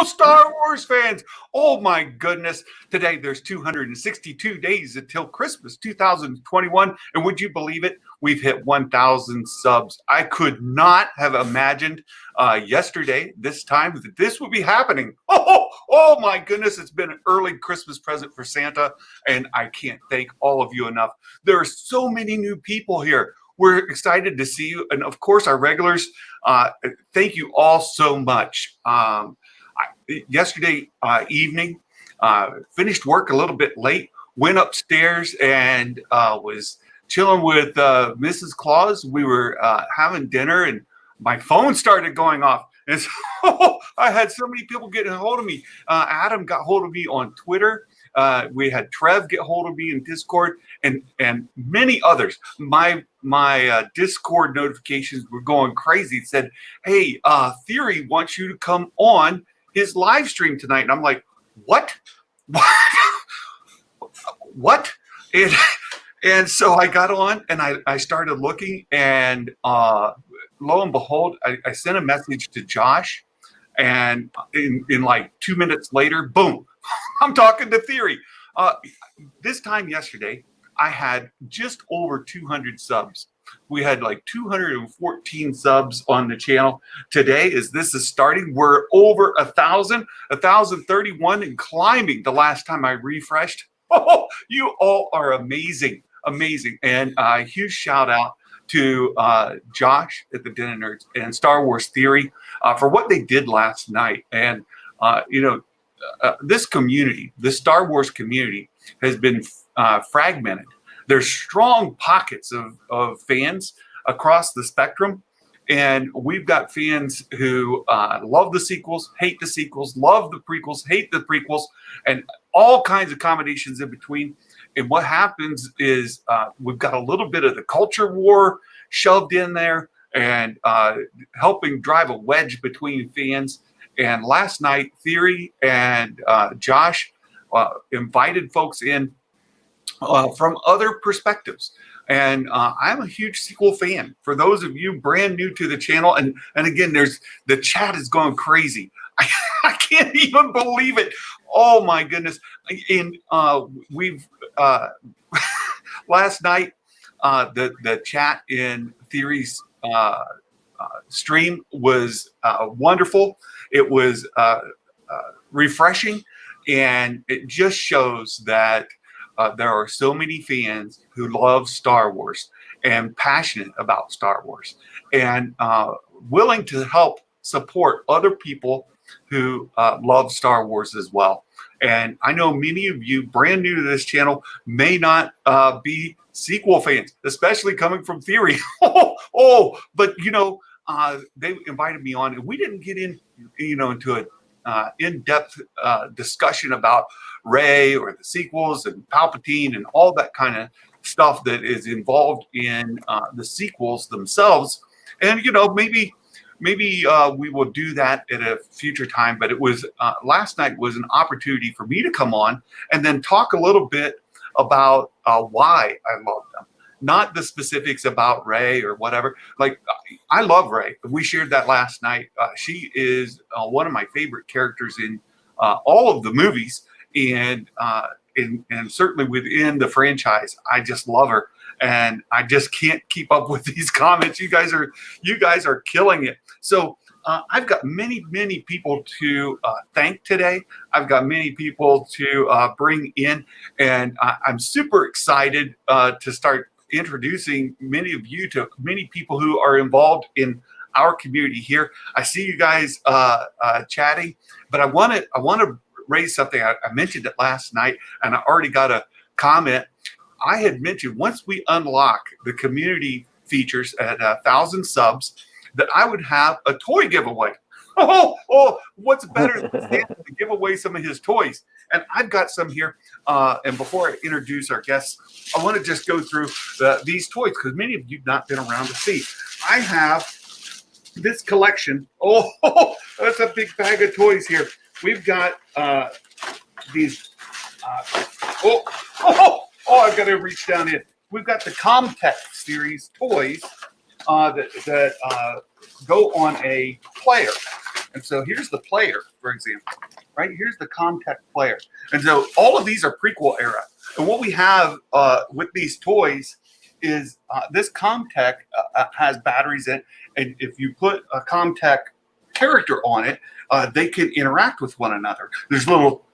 Star Wars fans. Oh my goodness. Today there's 262 days until Christmas 2021. And would you believe it? We've hit 1,000 subs. I could not have imagined yesterday, this time, that this would be happening. Oh my goodness. It's been an early Christmas present for Santa. And I can't thank all of you enough. There are so many new people here. We're excited to see you. And of course, our regulars, thank you all so much. Yesterday evening, finished work a little bit late, went upstairs and was chilling with Mrs. Claus. We were having dinner and my phone started going off. And so I had so many people getting a hold of me. Adam got hold of me on Twitter. We had Trev get hold of me in Discord and many others. My Discord notifications were going crazy. It said, hey, Theory wants you to come on his live stream tonight. And I'm like, what? What? And so I got on and I started looking and lo and behold, I sent a message to Josh and in like 2 minutes later, boom, I'm talking to Theory. This time yesterday, I had just over 200 subs. We had like 214 subs on the channel. Today, as this is starting, we're over 1,000, 1,031 and climbing the last time I refreshed. Oh, you all are amazing, amazing. And a huge shout out to Josh at the Den of Nerds and Star Wars Theory for what they did last night. And, this community, the Star Wars community, has been fragmented. There's strong pockets of fans across the spectrum. And we've got fans who love the sequels, hate the sequels, love the prequels, hate the prequels, and all kinds of combinations in between. And what happens is we've got a little bit of the culture war shoved in there and helping drive a wedge between fans. And last night, Theory and Josh invited folks in from other perspectives. And I'm a huge sequel fan. For those of you brand new to the channel, and again, the chat is going crazy. I can't even believe it. Oh my goodness. And we've last night, the chat in Theory's stream was wonderful. It was refreshing, and it just shows that there are so many fans who love Star Wars and passionate about Star Wars and willing to help support other people who love Star Wars as well. And I know many of you brand new to this channel may not be sequel fans, especially coming from Theory. But they invited me on, and we didn't get into an in-depth discussion about Rey or the sequels and Palpatine and all that kind of stuff that is involved in the sequels themselves. And maybe we will do that at a future time. But it was last night was an opportunity for me to come on and then talk a little bit about why I love them. Not the specifics about Rey or whatever. Like, I love Rey. We shared that last night. She is one of my favorite characters in all of the movies, and certainly within the franchise. I just love her, and I just can't keep up with these comments. You guys are killing it. So I've got many people to thank today. I've got many people to bring in, and I'm super excited to start introducing many of you to many people who are involved in our community here. I see you guys chatting, but I want to raise something. I mentioned it last night, and I already got a comment. I had mentioned once we unlock the community features at 1,000 subs, that I would have a toy giveaway. What's better than Santa to give away some of his toys? And I've got some here. And before I introduce our guests, I want to just go through these toys because many of you have not been around to see. I have this collection. That's a big bag of toys here. We've got these. I've got to reach down in. We've got the Comtech series toys that go on a player. And so here's the player, for example, right? Here's the Comtech player. And so all of these are prequel era. And what we have with these toys is this Comtech has batteries in it. And if you put a Comtech character on it, they can interact with one another. There's little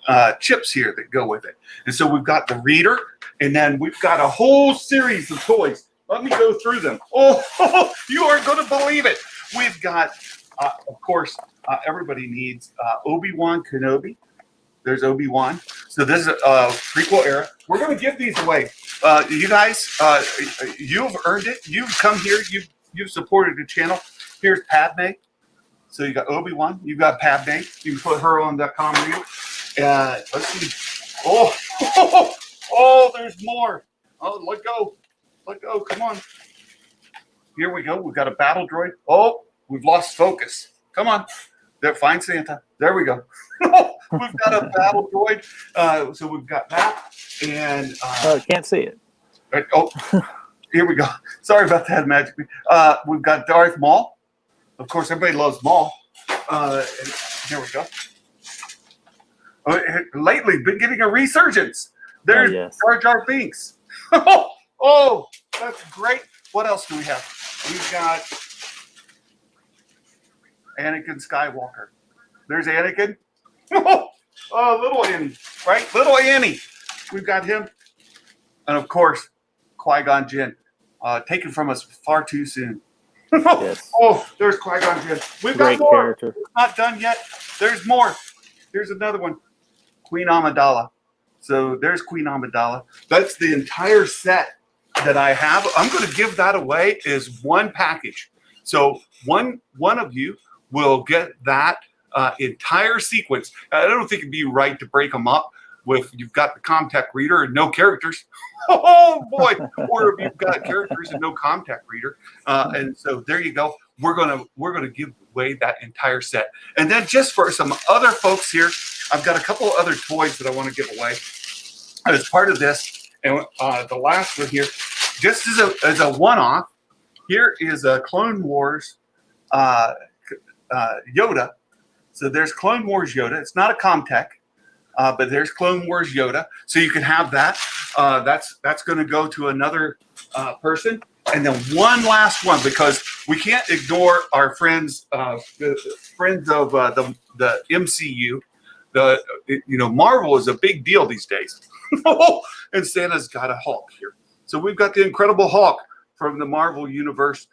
chips here that go with it. And so we've got the reader, and then we've got a whole series of toys. Let me go through them. Oh, you aren't going to believe it. We've got, of course, everybody needs Obi-Wan Kenobi. There's Obi-Wan. So this is prequel era. We're going to give these away. You guys, you've earned it. You've come here. You've supported the channel. Here's Padme. So you got Obi-Wan. You've got Padme. You can put her on the comm reader. Let's see. Oh, there's more. Oh, let go. Let go. Come on. Here we go. We've got a battle droid. Oh, we've lost focus. Come on. There, find Santa. There we go. We've got a battle droid. So we've got that. And can't see it. Oh, here we go. Sorry about that, Magic. We've got Darth Maul. Of course, everybody loves Maul. And here we go. Lately, been getting a resurgence. There's Jar Jar Binks. Oh, that's great. What else do we have? We've got Anakin Skywalker. There's Anakin. Oh, little Annie, right? Little Annie. We've got him. And of course, Qui-Gon Jinn. Taken from us far too soon. Yes. Oh, there's Qui-Gon Jinn. We've got more. Character. It's not done yet. There's more. Here's another one. Queen Amidala. So there's Queen Amidala. That's the entire set that I have. I'm going to give that away as one package. So one of you will get that entire sequence. I don't think it'd be right to break them up with you've got the Comtech reader and no characters. Oh boy! Or if you've got characters and no Comtech reader. And so there you go. We're gonna give away that entire set. And then just for some other folks here, I've got a couple of other toys that I want to give away as part of this. And the last one here, just as a one-off, here is a Clone Wars Yoda. So there's Clone Wars Yoda. It's not a Comtech, but there's Clone Wars Yoda. So you can have that. That's going to go to another person. And then one last one, because we can't ignore our friends, the friends of the MCU. Marvel is a big deal these days. And Santa's got a Hulk here. So we've got the Incredible Hulk from the Marvel Universe.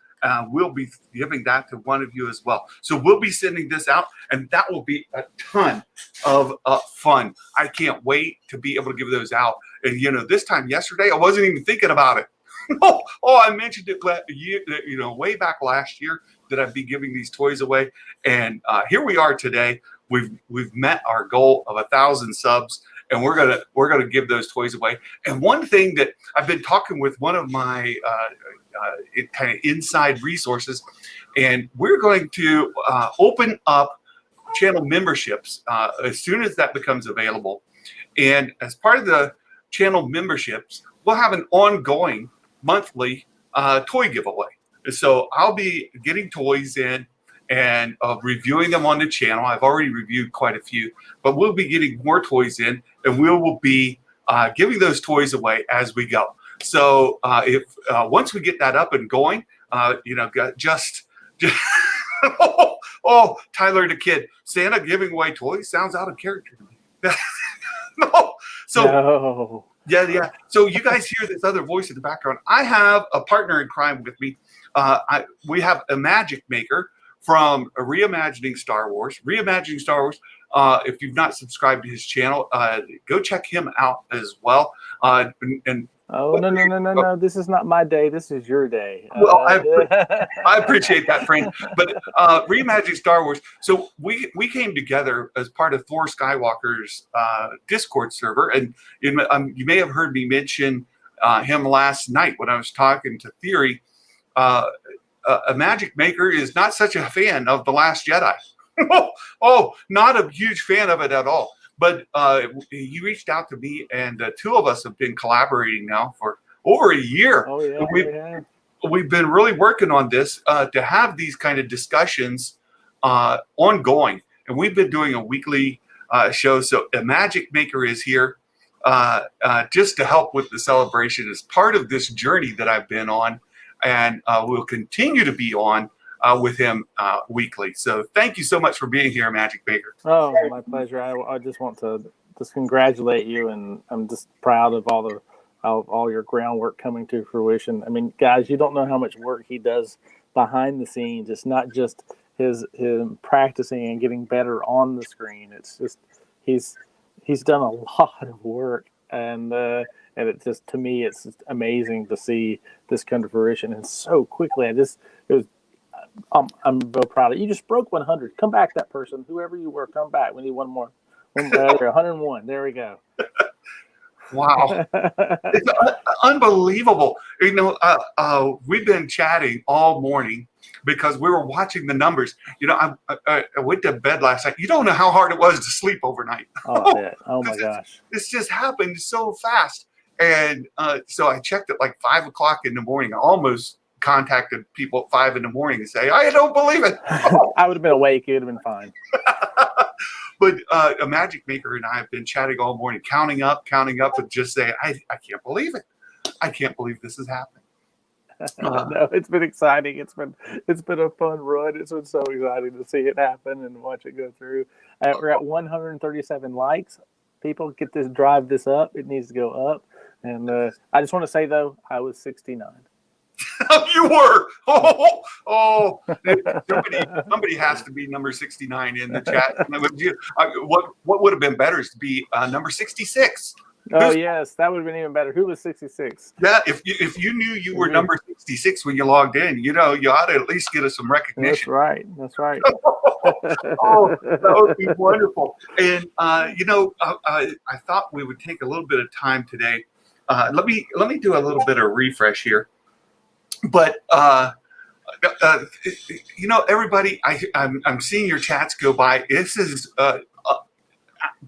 We'll be giving that to one of you as well. So we'll be sending this out, and that will be a ton of fun. I can't wait to be able to give those out. And, this time yesterday, I wasn't even thinking about it. I mentioned it, way back last year that I'd be giving these toys away. And here we are today. We've met our goal of 1,000 subs, and we're gonna give those toys away. And one thing that I've been talking with one of my kind of inside resources, and we're going to open up channel memberships as soon as that becomes available. And as part of the channel memberships, we'll have an ongoing monthly toy giveaway. So I'll be getting toys in and reviewing them on the channel. I've already reviewed quite a few, but we'll be getting more toys in, and we will be giving those toys away as we go. So if once we get that up and going, just Tyler the Kid, Santa giving away toys sounds out of character to me. No. So no. Yeah. So you guys hear this other voice in the background. I have a partner in crime with me. We have a magic maker from Reimagining Star Wars. Reimagining Star Wars. If you've not subscribed to his channel, go check him out as well. No. This is not my day. This is your day. Well, I appreciate that, friend. But Reimagining Star Wars. So we came together as part of Thor Skywalker's Discord server. And you may have heard me mention him last night when I was talking to Theory. A magic maker is not such a fan of The Last Jedi. Not a huge fan of it at all. But he reached out to me, and the two of us have been collaborating now for over a year. Oh, yeah, We've been really working on this to have these kind of discussions ongoing, and we've been doing a weekly show. So a Magic Maker is here just to help with the celebration as part of this journey that I've been on, and will continue to be on with him weekly. So thank you so much for being here, Magic Maker. Oh, my pleasure. I just want to just congratulate you, and I'm just proud of all your groundwork coming to fruition. I mean, guys, you don't know how much work he does behind the scenes. It's not just his practicing and getting better on the screen. It's just he's done a lot of work, and it just, to me, it's just amazing to see this come to fruition and so quickly. I'm real proud of you. You just broke 100. Come back, that person, whoever you were. Come back. We need one more. 101. There we go. Wow. It's unbelievable. You know, we've been chatting all morning because we were watching the numbers. You know, I went to bed last night. You don't know how hard it was to sleep overnight. Oh, I did. Oh my gosh. It's just happened so fast. And so I checked at like 5 o'clock in the morning. I almost contacted people at 5 in the morning and say, I don't believe it. I would have been awake. It would have been fine. But a Magic Maker and I have been chatting all morning, counting up, and just saying, I can't believe it. I can't believe this is happening. No, it's been exciting. It's been a fun run. It's been so exciting to see it happen and watch it go through. We're at 137 likes. People, drive this up. It needs to go up. And I just want to say, though, I was 69. You were. Somebody has to be number 69 in the chat. What would have been better is to be number 66. Oh, yes, that would have been even better. Who was 66? Yeah, if you knew you were number 66 when you logged in, you know, you ought to at least get us some recognition. That's right. Oh, that would be wonderful. And you know, I thought we would take a little bit of time today. Let me do a little bit of refresh here. But you know, everybody, I'm seeing your chats go by. This is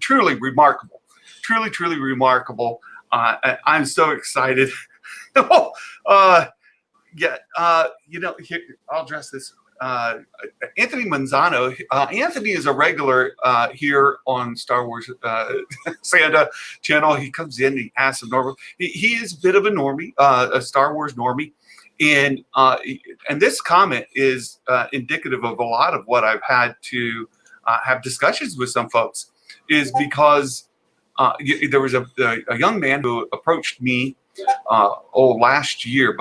truly remarkable. Truly remarkable. I'm so excited. You know, here, I'll address this. Anthony Manzano. Anthony is a regular here on Star Wars Santa channel. He comes in, he asks some normal. He is a bit of a normie, a Star Wars normie. And this comment is indicative of a lot of what I've had to have discussions with some folks, is because there was a young man who approached me last year,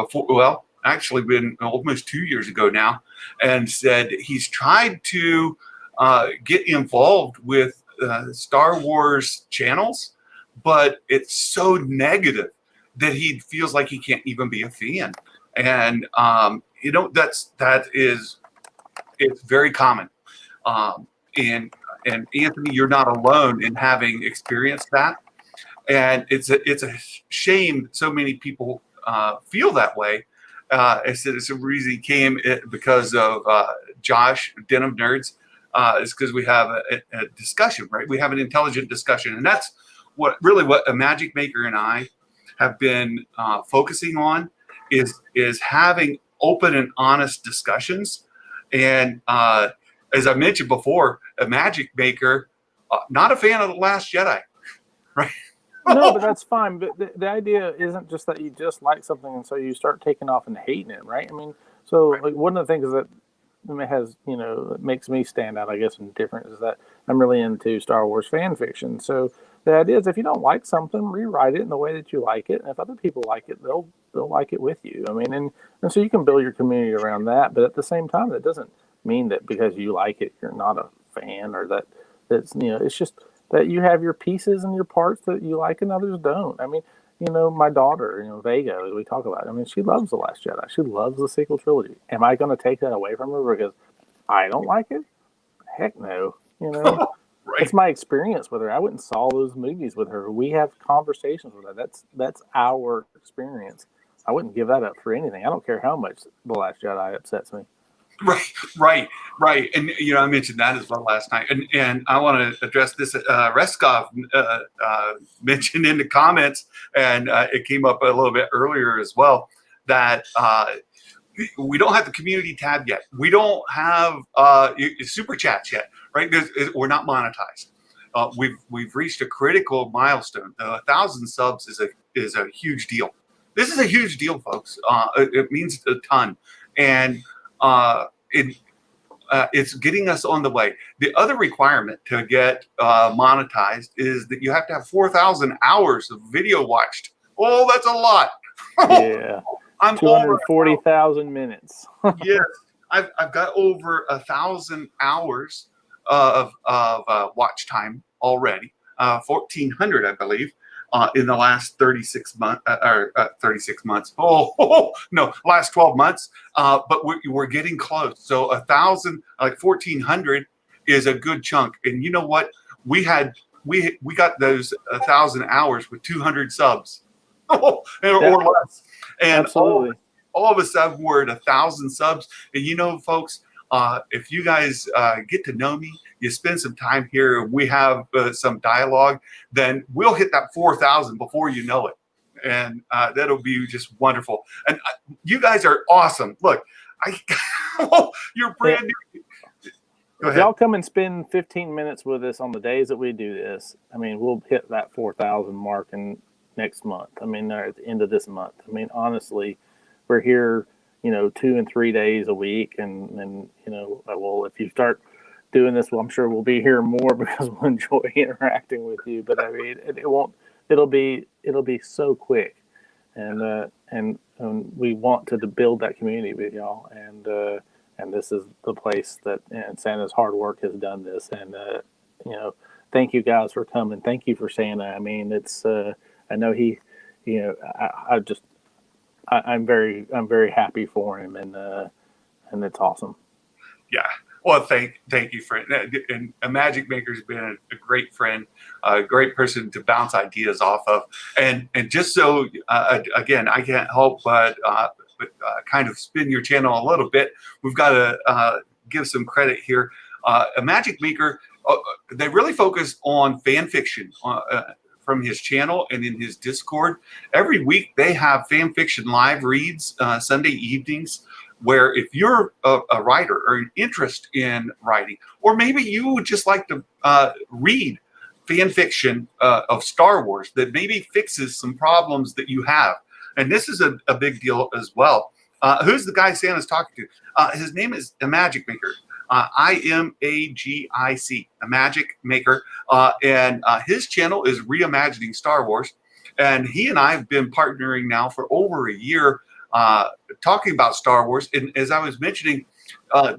actually been almost 2 years ago now, and said he's tried to get involved with Star Wars channels, but it's so negative that he feels like he can't even be a fan. And you know, it's very common. And Anthony, you're not alone in having experienced that. And it's a shame so many people feel that way. I said it's a reason he came because of Josh, Den of Nerds. It's because we have a discussion, right? We have an intelligent discussion, and that's what a Magic Maker and I have been focusing on is having open and honest discussions. And as I mentioned before, a Magic Maker, not a fan of The Last Jedi, right? No, but that's fine. But the idea isn't just that you just like something and so you start taking off and hating it, right? I mean, so like one of the things that has, you know, that makes me stand out, I guess, and different is that I'm really into Star Wars fan fiction. So the idea is if you don't like something, rewrite it in the way that you like it. And if other people like it, they'll like it with you. I mean, and so you can build your community around that. But at the same time, that doesn't mean that because you like it, you're not a fan, or that's, you know, it's just that you have your pieces and your parts that you like and others don't. I mean, you know, my daughter, you know, Vega, as we talk about, I mean, she loves The Last Jedi. She loves the sequel trilogy. Am I going to take that away from her because I don't like it? Heck no. You know, Right. It's my experience with her. I went and saw those movies with her. We have conversations with her. That's our experience. I wouldn't give that up for anything. I don't care how much The Last Jedi upsets me. Right. And you know, I mentioned that as well last night, and I want to address this. Reskov mentioned in the comments, and it came up a little bit earlier as well, that we don't have the community tab yet. We don't have super chats yet, right? We're not monetized. We've reached a critical milestone. 1,000 subs is a huge deal. This is a huge deal, folks. It means a ton, and it's getting us on the way. The other requirement to get monetized is that you have to have 4,000 hours of video watched. Oh, that's a lot. Yeah, I'm 240,000 minutes. Yes, I've got over 1,000 hours of watch time already. 1,400, I believe, in the last 36 months. 36 months. No, last 12 months. But we're getting close. So 1,000, like 1,400, is a good chunk. And you know what? We got those 1,000 hours with 200 subs, or less. And absolutely. All of a sudden we're at 1,000 subs. And you know, folks, if you guys get to know me, you spend some time here, and we have some dialogue, then we'll hit that 4,000 before you know it. And that'll be just wonderful. And you guys are awesome. Look, you're brand new. If y'all come and spend 15 minutes with us on the days that we do this, I mean, we'll hit that 4,000 mark in next month. I mean, at the end of this month. I mean, honestly, we're here, 2 and 3 days a week, and well, if you start doing this, well, I'm sure we'll be here more because we'll enjoy interacting with you. But I mean, it won't. It'll be so quick, and we want to build that community with y'all, and this is the place that Santa's hard work has done this, and thank you guys for coming. Thank you for Santa. I mean, it's I know he, I'm very happy for him, and it's awesome. Yeah. Well, thank you, friend. And a Magic Maker's been a great friend, a great person to bounce ideas off of. And just so, again, I can't help but kind of spin your channel a little bit. We've got to give some credit here. A Magic Maker, they really focus on fan fiction from his channel and in his Discord. Every week they have fan fiction live reads Sunday evenings, where if you're a writer or an interest in writing, or maybe you would just like to read fan fiction of Star Wars that maybe fixes some problems that you have, and this is a big deal as well. Who's the guy Santa's talking to? His name is a Magic Maker. IMAGIC, a Magic Maker, and his channel is Reimagining Star Wars, and he and I have been partnering now for over a year, talking about Star Wars. And as I was mentioning,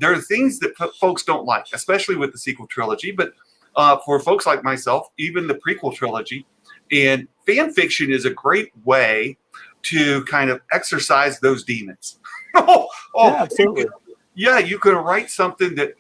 there are things that folks don't like, especially with the sequel trilogy, but for folks like myself, even the prequel trilogy. And fan fiction is a great way to kind of exercise those demons. Yeah, absolutely. You could write something that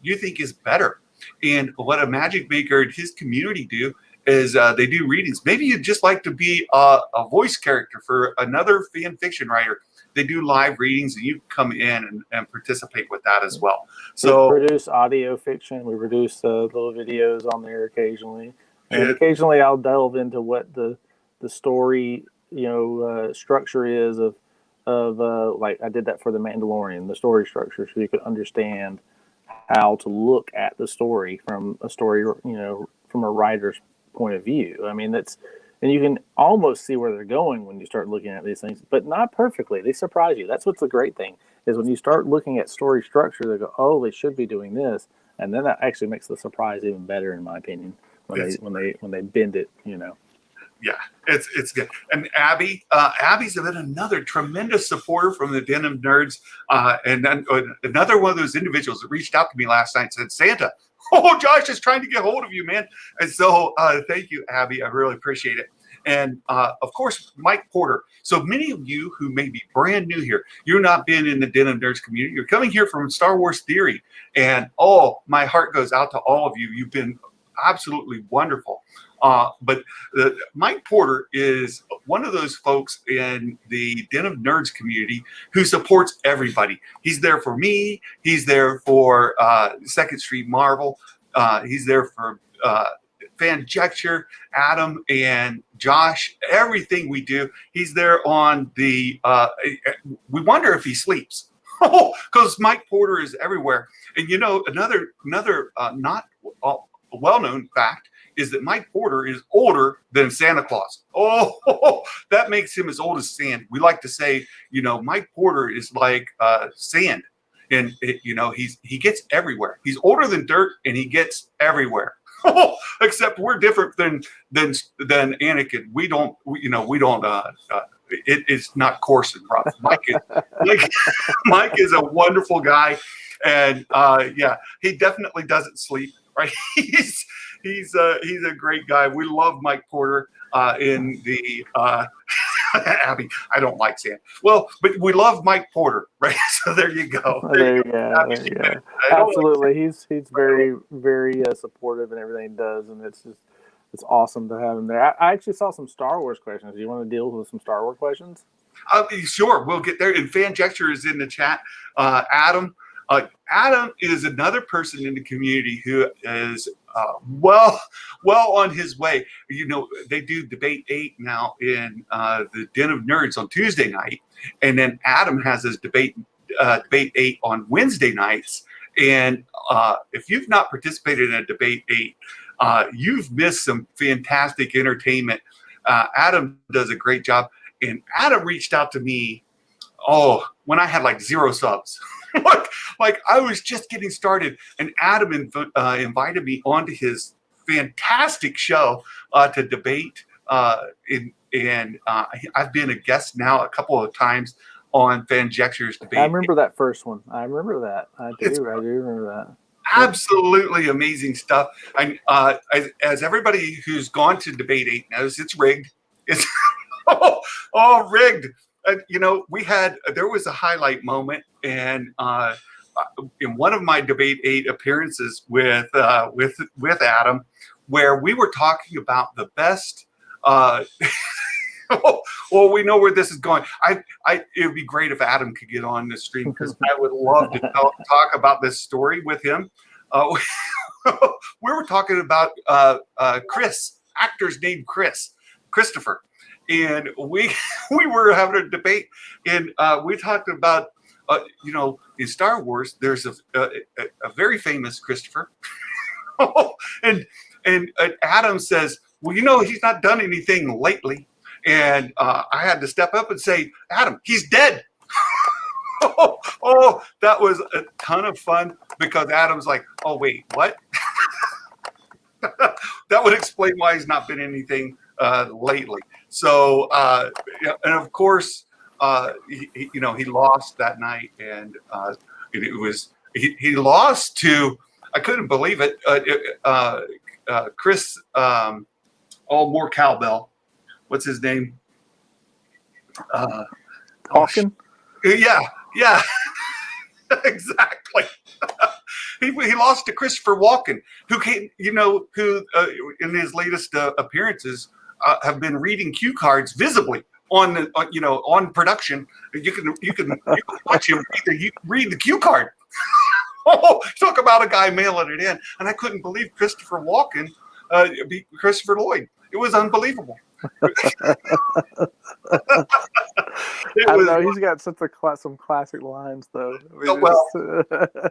you think is better. And what a Magic Maker and his community do is they do readings. Maybe you'd just like to be a voice character for another fan fiction writer. They do live readings, and you come in and participate with that as well. So we produce audio fiction. We produce little videos on there occasionally, and occasionally I'll delve into what the story structure is of like I did that for The Mandalorian, the story structure, so you could understand how to look at the story from from a writer's point of view. I mean, and you can almost see where they're going when you start looking at these things, but not perfectly. They surprise you. That's what's the great thing, is when you start looking at story structure, they go, oh, they should be doing this. And then that actually makes the surprise even better, in my opinion, when they bend it, Yeah, it's good. And Abby's been another tremendous supporter from the Den of Nerds, and then another one of those individuals that reached out to me last night and said, Santa, Josh is trying to get hold of you, man. And so thank you, Abby. I really appreciate it. And of course, Mike Porter. So many of you who may be brand new here, you're not been in the Den of Nerds community. You're coming here from Star Wars Theory. And my heart goes out to all of you. You've been absolutely wonderful. But Mike Porter is one of those folks in the Den of Nerds community who supports everybody. He's there for me. He's there for Second Street Marvel. He's there for Fanjecture, Adam and Josh, everything we do. He's there on the. We wonder if he sleeps, because Mike Porter is everywhere. And another not well-known fact is that Mike Porter is older than Santa Claus. Oh, that makes him as old as sand. We like to say, Mike Porter is like sand, and he gets everywhere. He's older than dirt, and he gets everywhere. Except we're different than Anakin. We don't. It's not coursing, Rob. Mike is a wonderful guy, and he definitely doesn't sleep. Right? He's a great guy. We love Mike Porter in the Abby. I don't like Sam. Well, but we love Mike Porter, right? So there you go. There you go. Absolutely, he's very, very supportive in everything he does, and it's awesome to have him there. I actually saw some Star Wars questions. Do you want to deal with some Star Wars questions? Sure, we'll get there. And Fanjecture is in the chat. Adam is another person in the community who is well on his way. They do Debate 8 now in the Den of Nerds on Tuesday night, and then Adam has his Debate 8 on Wednesday nights. And if you've not participated in a Debate 8, you've missed some fantastic entertainment. Adam does a great job, and Adam reached out to me when I had like 0 subs. like I was just getting started, and Adam invited me onto his fantastic show to debate. And I've been a guest now a couple of times on Fanjecture's Debate. I remember that first one. I remember that. I do remember that. Absolutely amazing stuff. And as everybody who's gone to Debate 8 knows, it's rigged. It's all rigged. There was a highlight moment, and in one of my Debate 8 appearances with Adam, where we were talking about the best. Well, we know where this is going. It would be great if Adam could get on the stream, because I would love to talk about this story with him. We were talking about Chris, actors named Christopher. And we were having a debate, and we talked about, in Star Wars, there's a very famous Christopher. and Adam says, well, he's not done anything lately. And I had to step up and say, Adam, he's dead. That was a ton of fun, because Adam's like, oh, wait, what? That would explain why he's not been anything lately. So, and of course, he lost that night, and it was he lost to, I couldn't believe it. Chris, more cowbell. What's his name? Hawken? Yeah, exactly. He lost to Christopher Walken, who came, who in his latest appearances have been reading cue cards visibly on production. You can watch him read the cue card. Talk about a guy mailing it in, and I couldn't believe Christopher Walken beat Christopher Lloyd. It was unbelievable. I don't know. He's got some classic lines, though.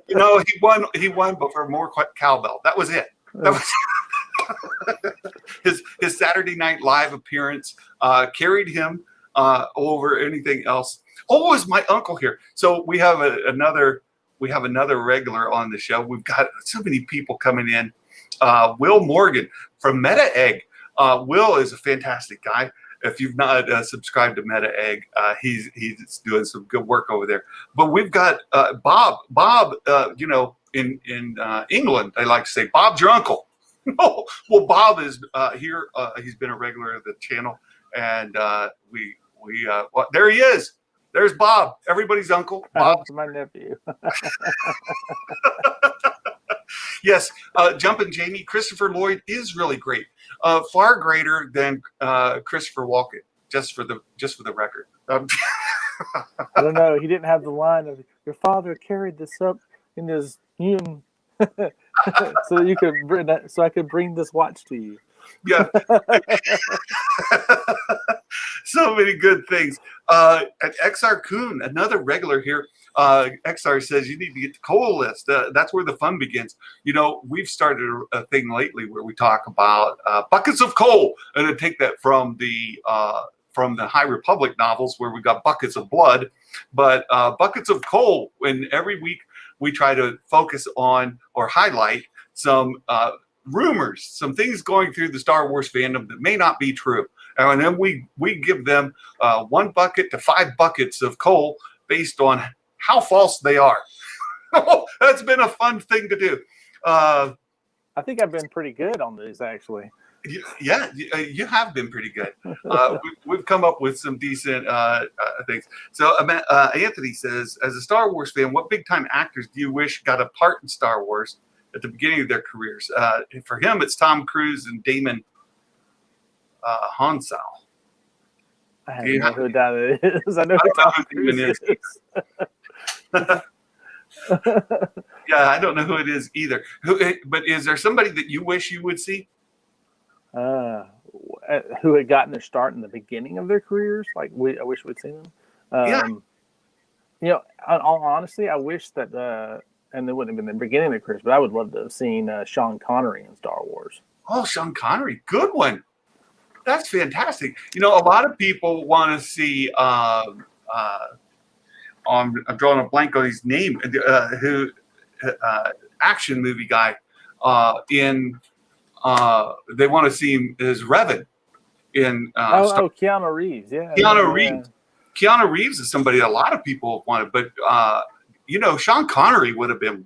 He won, but for more cowbell. That was it. That was his Saturday Night Live appearance carried him over anything else. Oh, is my uncle here? So we have another regular on the show. We've got so many people coming in. Will Morgan from Meta Egg. Will is a fantastic guy. If you've not subscribed to Meta Egg, he's doing some good work over there. But we've got Bob. Bob, in England, they like to say, Bob's your uncle. Well, Bob is here. He's been a regular of the channel, and there he is. There's Bob, everybody's uncle. Bob's my nephew. Yes, Jumpin' Jamie, Christopher Lloyd is really great. Far greater than Christopher Walken, just for the record. I don't know. He didn't have the line of, your father carried this up in his so that you could bring that, so I could bring this watch to you. Yeah. So many good things. XR Kuhn, another regular here. XR says you need to get the coal list. That's where the fun begins. You know, we've started a thing lately where we talk about buckets of coal, and I take that from the High Republic novels where we got buckets of blood, but buckets of coal. And every week we try to focus on or highlight some rumors, some things going through the Star Wars fandom that may not be true. And then we give them 1 bucket to 5 buckets of coal based on how false they are. That's been a fun thing to do. I think I've been pretty good on these, actually. Yeah, you have been pretty good. We've come up with some decent things. So Anthony says, as a Star Wars fan, what big-time actors do you wish got a part in Star Wars at the beginning of their careers? For him, it's Tom Cruise and Damon Hansel. I have no idea who that is. I know who Tom Cruise is. Yeah, I don't know who it is either. But is there somebody that you wish you would see? Who had gotten their start in the beginning of their careers? Like I wish we'd seen them. Yeah. You know, honestly, I wish that, and it wouldn't have been the beginning of their careers, but I would love to have seen Sean Connery in Star Wars. Oh, Sean Connery, good one. That's fantastic. You know, a lot of people want to see. I'm drawing a blank on his name. Who action movie guy in. They want to see him as Revan in. Keanu Reeves. Yeah. Keanu Reeves. Keanu Reeves is somebody a lot of people have wanted, but you know, Sean Connery would have been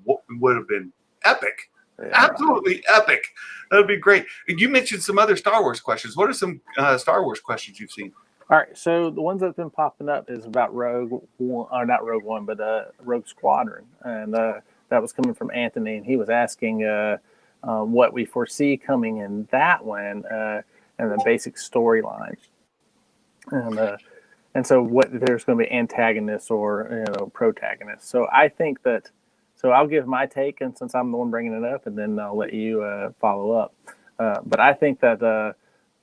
epic. Yeah. Absolutely epic. That'd be great. You mentioned some other Star Wars questions. What are some Star Wars questions you've seen? All right, so the ones that've been popping up is about Rogue One, or not Rogue One, but Rogue Squadron, and that was coming from Anthony, and he was asking what we foresee coming in that one and the basic storyline, and so what there's going to be antagonists or protagonists. So I think that. So I'll give my take, and since I'm the one bringing it up, and then I'll let you follow up. But I think that that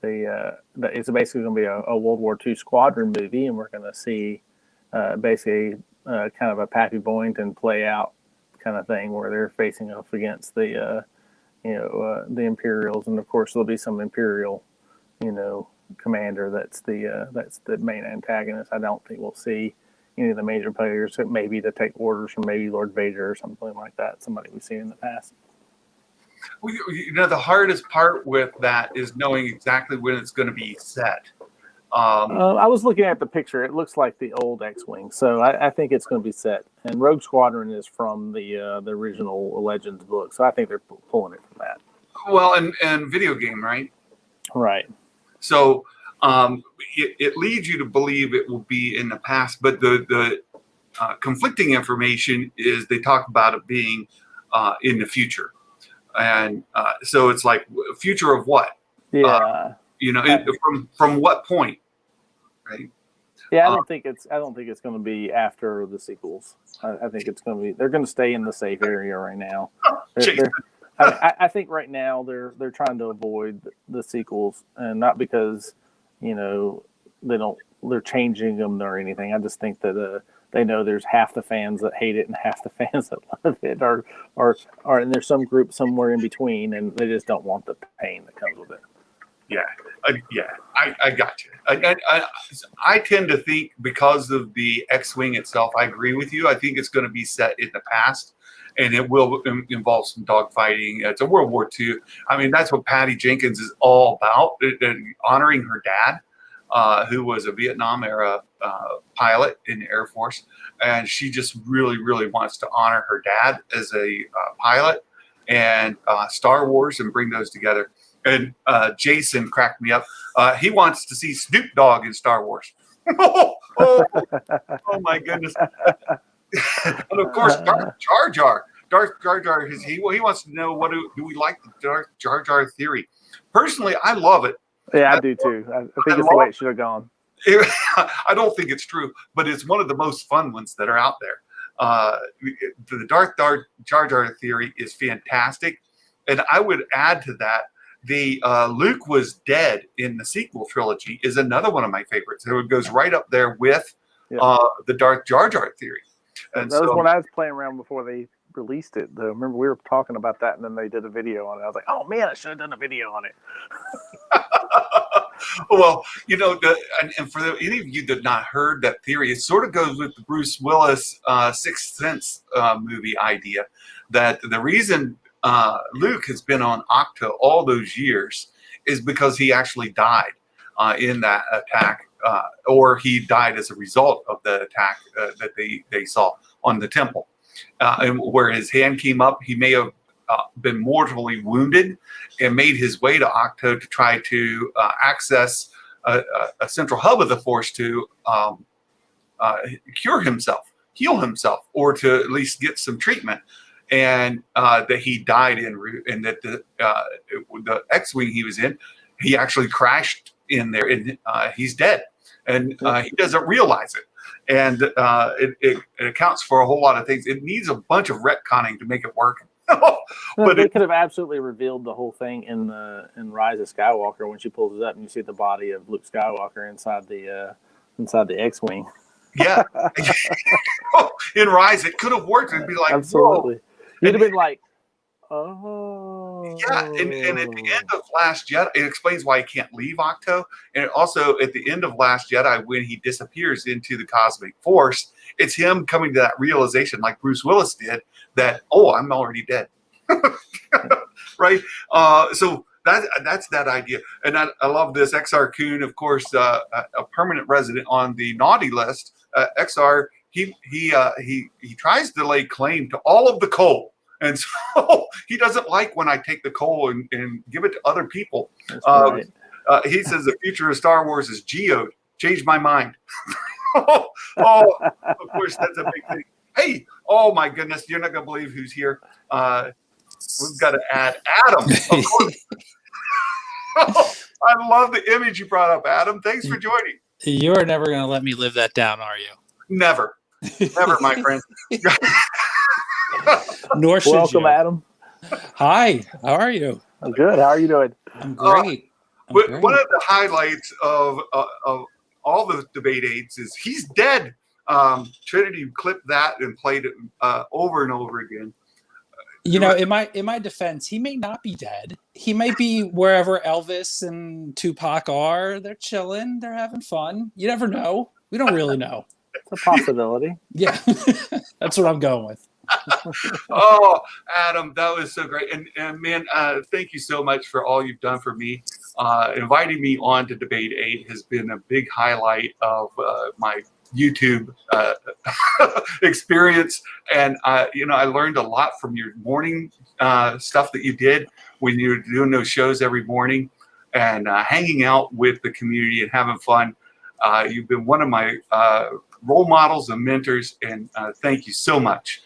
it's basically going to be a World War II squadron movie, and we're going to see basically kind of a Pappy Boyington play out kind of thing where they're facing off against the Imperials, and of course there'll be some Imperial commander that's the main antagonist. I don't think we'll see any of the major players, maybe to take orders from maybe Lord Vader or something like that, somebody we've seen in the past. Well, the hardest part with that is knowing exactly when it's going to be set. I was looking at the picture. It looks like the old X-Wing, so I think it's going to be set. And Rogue Squadron is from the original Legends book, so I think they're pulling it from that. Well, and video game, right? Right. So it leads you to believe it will be in the past, but the conflicting information is they talk about it being in the future. And so it's like, future of what? Yeah. From what point, right? Yeah, I don't think it's going to be after the sequels. I think it's going to be. They're going to stay in the safe area right now. I think right now they're trying to avoid the sequels, and not because they're changing them or anything. I just think that they know there's half the fans that hate it and half the fans that love it, or and there's some group somewhere in between, and they just don't want the pain that comes with it. Yeah, I got you. I tend to think because of the X-Wing itself, I agree with you. I think it's going to be set in the past, and it will involve some dogfighting. It's a World War II. I mean, that's what Patty Jenkins is all about, honoring her dad, who was a Vietnam-era pilot in the Air Force, and she just really, really wants to honor her dad as a pilot and Star Wars and bring those together. And Jason cracked me up. He wants to see Snoop Dogg in Star Wars. oh my goodness. And of course, Darth Jar Jar, he wants to know, what do we like the Darth Jar Jar theory? Personally, I love it. Yeah, I do too. I think it's the way it should have gone. I don't think it's true, but it's one of the most fun ones that are out there. the Darth Jar Jar theory is fantastic. And I would add to that, the Luke was dead in the sequel trilogy is another one of my favorites. So it goes right up there with the Darth Jar Jar theory. And that was when I was playing around before they released it. Though. Remember, we were talking about that, and then they did a video on it. I was like, "Oh man, I should have done a video on it." Well, and for any of you that have not heard that theory, it sort of goes with the Bruce Willis Sixth Sense movie idea that the reason Luke has been on Octo all those years is because he actually died in that attack, or he died as a result of the attack that they saw on the temple. And where his hand came up, he may have been mortally wounded and made his way to Octo to try to access a central hub of the Force to cure himself, heal himself, or to at least get some treatment. And that he died and that the X-Wing he was in, he actually crashed in there, and he's dead. And he doesn't realize it. And it accounts for a whole lot of things. It needs a bunch of retconning to make it work. But they could have absolutely revealed the whole thing in Rise of Skywalker when she pulls it up and you see the body of Luke Skywalker inside the X-Wing. Yeah, in Rise it could have worked. It'd be like absolutely. Whoa. You'd have been like, oh. Yeah, and at the end of Last Jedi, it explains why he can't leave Octo. And also at the end of Last Jedi, when he disappears into the cosmic force, it's him coming to that realization, like Bruce Willis did, that, oh, I'm already dead. Right? So that's that idea. And I love this. XR Coon, of course, a permanent resident on the naughty list. XR, he tries to lay claim to all of the coal. And so he doesn't like when I take the coal and give it to other people. Right. He says the future of Star Wars is geode. Changed my mind. Of course, that's a big thing. Hey, oh my goodness, you're not going to believe who's here. We've got to add Adam. Of course. I love the image you brought up, Adam. Thanks for joining. You are never going to let me live that down, are you? Never. Never, my friend. Nor should Welcome, you. Adam. Hi, how are you? I'm good. How are you doing? I'm great. One of the highlights of all the debate aids is he's dead. Trinity clipped that and played it over and over again. You know, in my defense, he may not be dead. He might be wherever Elvis and Tupac are. They're chilling. They're having fun. You never know. We don't really know. It's a possibility. Yeah, that's what I'm going with. Oh, Adam, that was so great. And man, thank you so much for all you've done for me. Inviting me on to Debate 8 has been a big highlight of my YouTube experience. And, I learned a lot from your morning stuff that you did when you were doing those shows every morning and hanging out with the community and having fun. You've been one of my role models and mentors, and thank you so much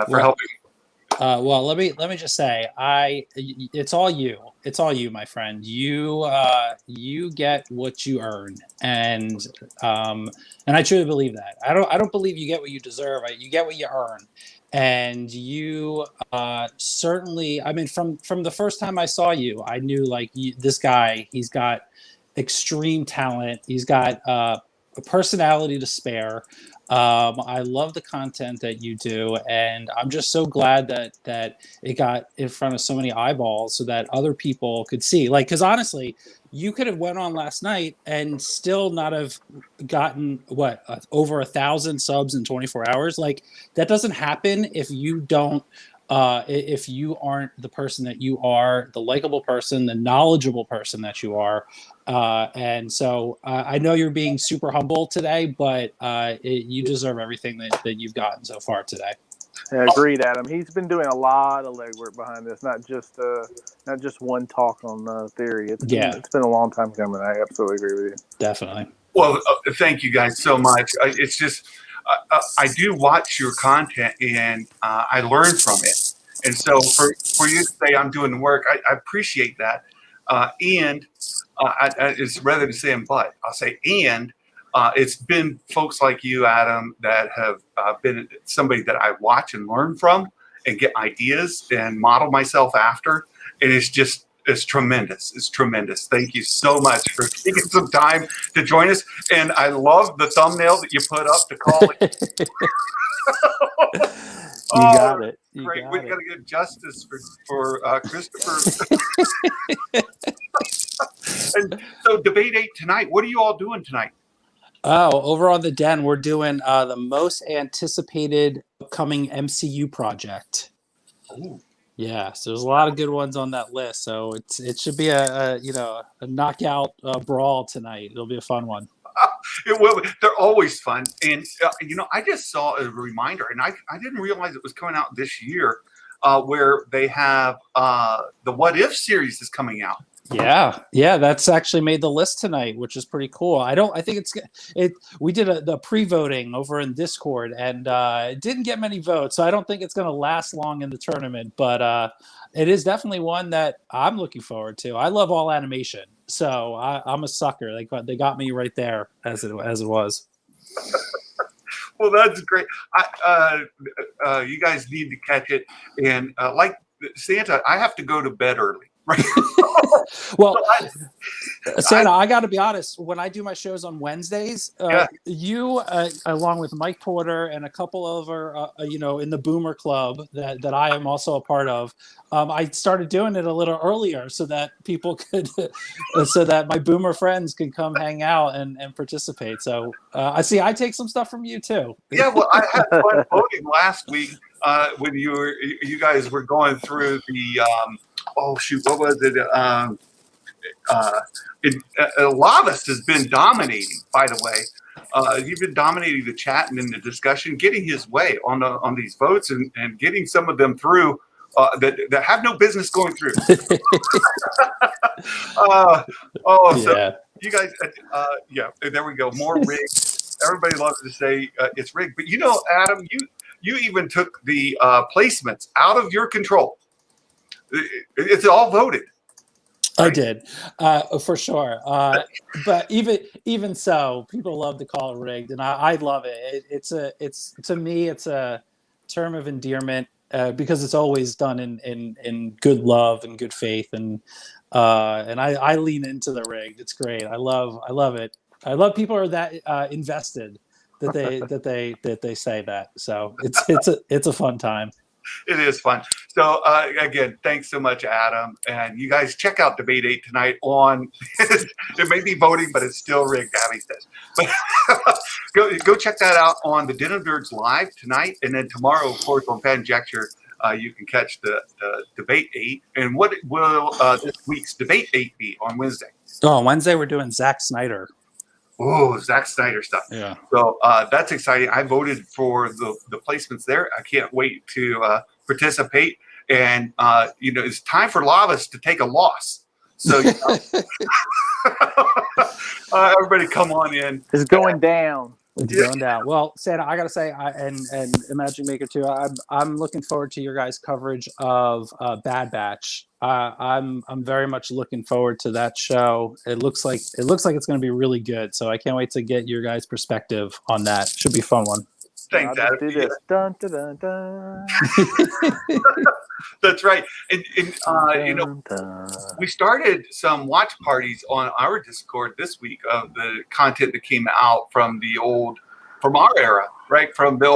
for helping. Well, let me just say, it's all you. It's all you, my friend. You get what you earn, and I truly believe that. I don't believe you get what you deserve. You get what you earn, and you certainly. I mean, from the first time I saw you, I knew this guy. He's got extreme talent. He's got a personality to spare. I love the content that you do, and I'm just so glad that it got in front of so many eyeballs so that other people could see. Because honestly, you could have went on last night and still not have gotten over 1,000 subs in 24 hours. That doesn't happen if you don't. If you aren't the person that you are, the likable person, the knowledgeable person that you are. And so I know you're being super humble today, but you deserve everything that you've gotten so far today. Yeah, agreed, Adam. He's been doing a lot of legwork behind this, not just one talk on theory. It's been a long time coming. I absolutely agree with you. Definitely. Well, thank you guys so much. It's just I do watch your content and I learn from it. And so for you to say I'm doing the work, I appreciate that. And it's rather than saying but, I'll say and It's been folks like you, Adam, that have been somebody that I watch and learn from and get ideas and model myself after. And it's tremendous. It's tremendous. Thank you so much for taking some time to join us. And I love the thumbnail that you put up to call it. You got it. Great. We've got to get justice for Christopher. And so Debate 8 tonight. What are you all doing tonight? Oh, over on the Den, we're doing the most anticipated upcoming MCU project. Ooh. Yeah, so there's a lot of good ones on that list. So it should be a knockout brawl tonight. It'll be a fun one. It will. They're always fun. And I just saw a reminder, and I didn't realize it was coming out this year, where they have the What If series is coming out. Yeah, that's actually made the list tonight, which is pretty cool. I think we did the pre-voting over in Discord, and it didn't get many votes, so I don't think it's going to last long in the tournament, but it is definitely one that I'm looking forward to. I love all animation, so I'm a sucker. They got me right there as it was. Well, that's great. You guys need to catch it, and like Santa, I have to go to bed early. Right. Well, Santa, I got to be honest. When I do my shows on Wednesdays, you, along with Mike Porter and a couple of our, in the Boomer Club that I am also a part of, I started doing it a little earlier so that people could, so that my Boomer friends could come hang out and participate. So I take some stuff from you too. Yeah, well, I had fun voting last week when you guys were going through the. Oh shoot! What was it? Lavas has been dominating. By the way, you've been dominating the chat and in the discussion, getting his way on these votes and getting some of them through that have no business going through. So you guys, there we go. More rigged. Everybody loves to say it's rigged, but Adam, you even took the placements out of your control. It's all voted. Right? I did, for sure. But even so, people love to call it rigged, and I love it. It's to me, it's a term of endearment because it's always done in good love and good faith, and I lean into the rigged. It's great. I love it. I love people are that invested that they say that. So it's a fun time. It is fun. So again, thanks so much, Adam. And you guys check out Debate 8 tonight on. It may be voting, but it's still rigged. Abby says. But go check that out on the Den of Nerds live tonight, and then tomorrow, of course, on Fanjecture, you can catch the Debate 8. And what will this week's Debate 8 be on Wednesday? Oh, on Wednesday we're doing Zack Snyder. Oh, Zack Snyder stuff. Yeah. So that's exciting. I voted for the placements there. I can't wait to participate. And, it's time for Lavas to take a loss. So everybody come on in. It's going down. It's going down. Well, Santa, I got to say, and Imagine Maker too, I'm looking forward to your guys' coverage of Bad Batch. I'm very much looking forward to that show. It looks like it's going to be really good. So I can't wait to get your guys' perspective on that. Should be a fun one. Thanks, Adam. Do this. Dun, dun, dun, dun. That's right. And we started some watch parties on our Discord this week of the content that came out from our era, right? From the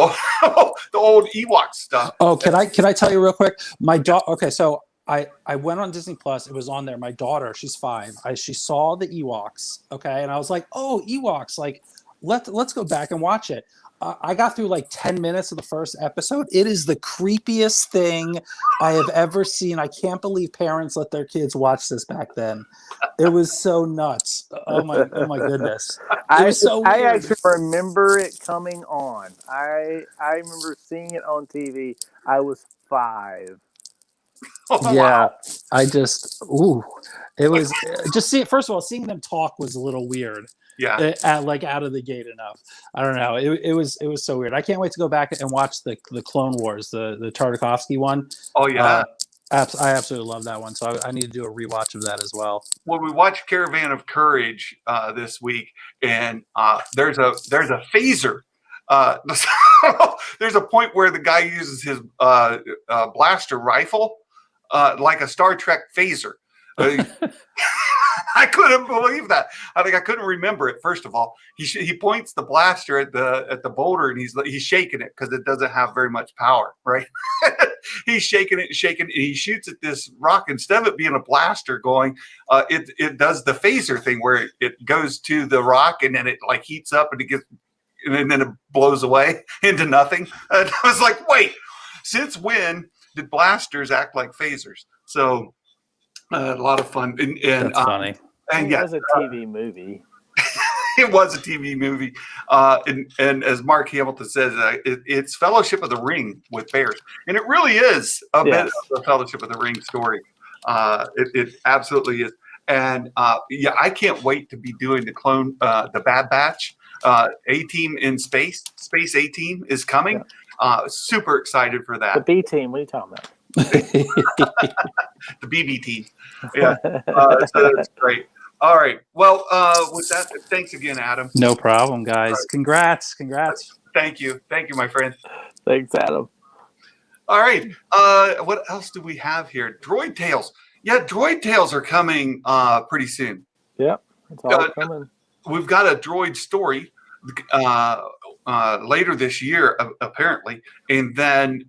old Ewok stuff. Oh, can I tell you real quick? My daughter. Okay, so I went on Disney Plus. It was on there. My daughter, she's 5. She saw the Ewoks. Okay, and I was like, oh, Ewoks. Like, let's go back and watch it. I got through like 10 minutes of the first episode. It is the creepiest thing I have ever seen. I can't believe parents let their kids watch this back then. It was so nuts. Oh my goodness. It was so weird. I actually remember it coming on. I remember seeing it on TV. I was 5. Oh, yeah. Wow. It was just first of all, seeing them talk was a little weird. Yeah, out of the gate enough. I don't know. It was so weird. I can't wait to go back and watch the Clone Wars, the Tartakovsky one. Oh yeah. I absolutely love that one. So I need to do a rewatch of that as well. Well, we watched Caravan of Courage this week, and there's a phaser. There's a point where the guy uses his blaster rifle like a Star Trek phaser. I couldn't believe that. I couldn't remember it. First of all, he points the blaster at the boulder, and he's shaking it because it doesn't have very much power, right? He's shaking it, and he shoots at this rock. Instead of it being a blaster going, it does the phaser thing where it goes to the rock and then it like heats up and then it blows away into nothing. And I was like, wait, since when did blasters act like phasers? So a lot of fun. And That's funny. And it was a TV movie. It was a TV movie. And as Mark Hamilton says, it's Fellowship of the Ring with bears. And it really is a bit of a Fellowship of the Ring story. It absolutely is. And I can't wait to be doing the Bad Batch. A-Team in Space A-Team is coming. Super excited for that. The B team, what are you talking about? The BB team. Yeah. So that's great. All right. Well, with that, thanks again, Adam. No problem, guys. Right. Congrats. Thank you, my friend. Thanks, Adam. All right. What else do we have here? Droid Tales. Yeah, Droid Tales are coming pretty soon. Yep, it's all coming. We've got a droid story later this year, apparently, and then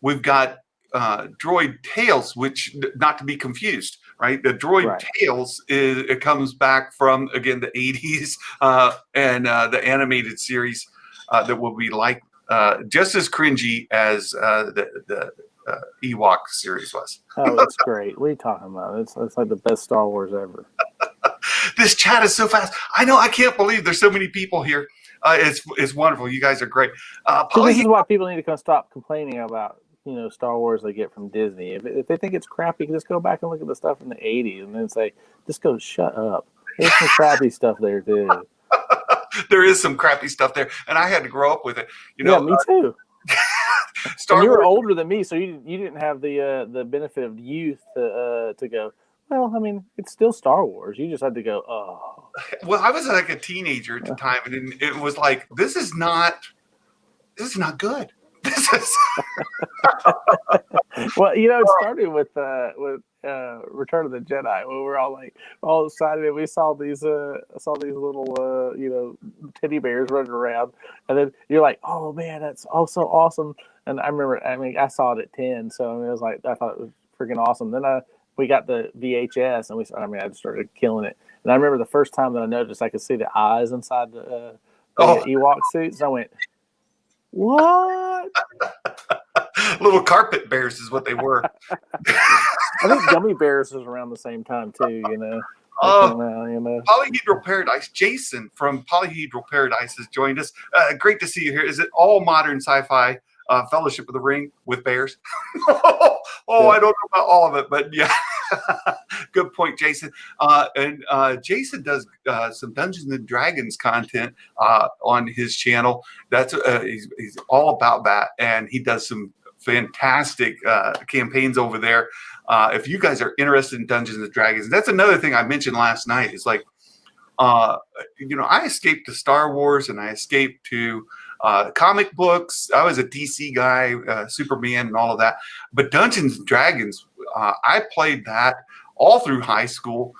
we've got Droid Tales, which not to be confused, right? The Droid Tales it comes back from again the 80s and the animated series that will be like just as cringy as the Ewok series was. Oh, it's great. What are you talking about? It's like the best Star Wars ever. This chat is so fast. I know. I can't believe there's so many people here. It's wonderful. You guys are great. So this is why people need to stop complaining about Star Wars they get from Disney. If they think it's crappy, just go back and look at the stuff in the 80s and then say, just go shut up. There's some crappy stuff there too. There is some crappy stuff there, and I had to grow up with it. Yeah, me too. Star you were Wars. older than me, so you didn't have the benefit of youth to go, well, I mean, it's still Star Wars. You just had to go, oh. Well, I was like a teenager at the time, and it was like, this is not good. This is. Well, it started with Return of the Jedi, when we were all excited, and we saw these little teddy bears running around, and then you're like, oh man, that's so awesome. And I remember, I saw it at 10, so it was like, I thought it was freaking awesome. Then we got the VHS, and I just started killing it. And I remember the first time that I noticed I could see the eyes inside the Ewok suits. I went, what? Little carpet bears is what they were. I think Gummy Bears was around the same time too. Polyhedral Paradise. Jason from Polyhedral Paradise has joined us. Great to see you here. Is it all modern sci-fi? Fellowship of the Ring with bears. I don't know about all of it, but yeah. Good point, Jason. And Jason does some Dungeons and Dragons content on his channel. That's he's all about that, and he does some fantastic campaigns over there. If you guys are interested in Dungeons and Dragons, that's another thing I mentioned last night. Is like, I escaped to Star Wars and I escaped to comic books. I was a DC guy, Superman and all of that. But Dungeons and Dragons, I played that all through high school,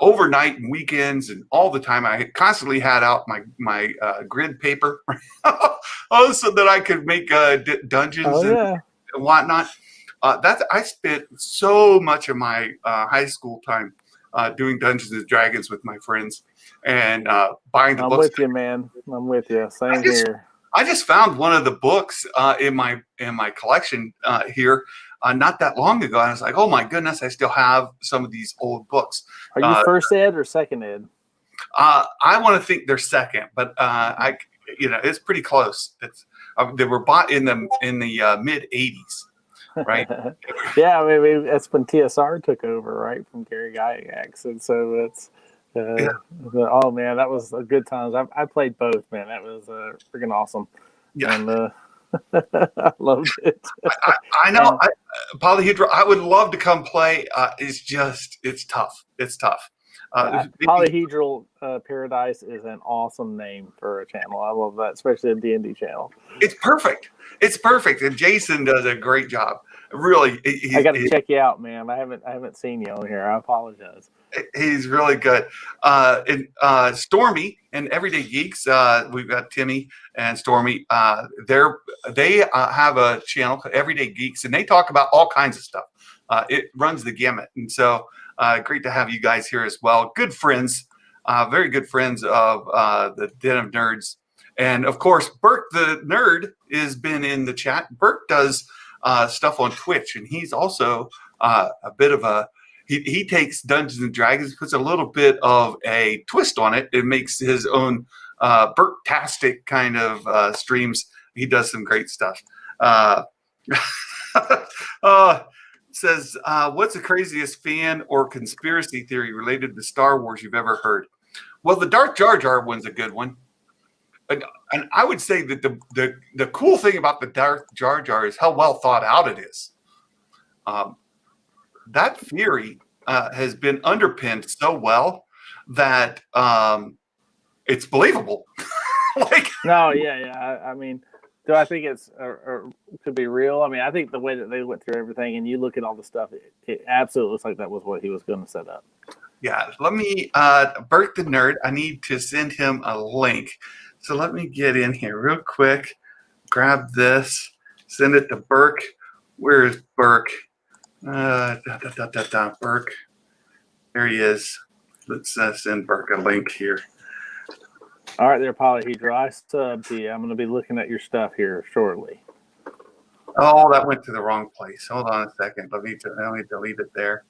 overnight and weekends, and all the time. I constantly had out my grid paper, so that I could make dungeons and whatnot. I spent so much of my high school time doing Dungeons and Dragons with my friends and buying the books. I'm with you, man. I'm with you. Same here. I just found one of the books in my collection here not that long ago. And I was like, oh my goodness, I still have some of these old books. Are you first ed or second ed? I want to think they're second, but it's pretty close. It's they were bought in the mid '80s. Right. Yeah, I mean that's when TSR took over, right, from Gary Gygax, and so it's oh man, that was a good times. I played both, man. That was freaking awesome. Yeah. And I loved it. I know. Polyhedra, I would love to come play. It's tough. It's tough. Polyhedral Paradise is an awesome name for a channel. I love that, especially a D&D channel. It's perfect. It's perfect, and Jason does a great job. Really, I got to check you out, man. I haven't seen you on here. I apologize. He's really good. And Stormy and Everyday Geeks, we've got Timmy and Stormy. They have a channel called Everyday Geeks, and they talk about all kinds of stuff. It runs the gamut, and so great to have you guys here as well. Good friends, very good friends of the Den of Nerds, and of course, Burke the Nerd has been in the chat. Burke does stuff on Twitch, and he's also a bit of a he takes Dungeons and Dragons, puts a little bit of a twist on it. It makes his own Burke-tastic kind of streams. He does some great stuff. Says, what's the craziest fan or conspiracy theory related to Star Wars you've ever heard? Well, the Darth Jar Jar one's a good one. And I would say that the cool thing about the Darth Jar Jar is how well thought out it is. That theory has been underpinned so well that it's believable. I mean, do I think it's or could be real? I mean, I think the way that they went through everything, and you look at all the stuff, it absolutely looks like that was what he was going to set up. Yeah, let me, Burke the Nerd, I need to send him a link. So let me get in here real quick, grab this, send it to Burke. Where is Burke? Burke. There he is. Let's send Burke a link here. All right, there, Polyhedra. I subbed to you. I'm going to be looking at your stuff here shortly. Oh, that went to the wrong place. Hold on a second. Let me delete it there.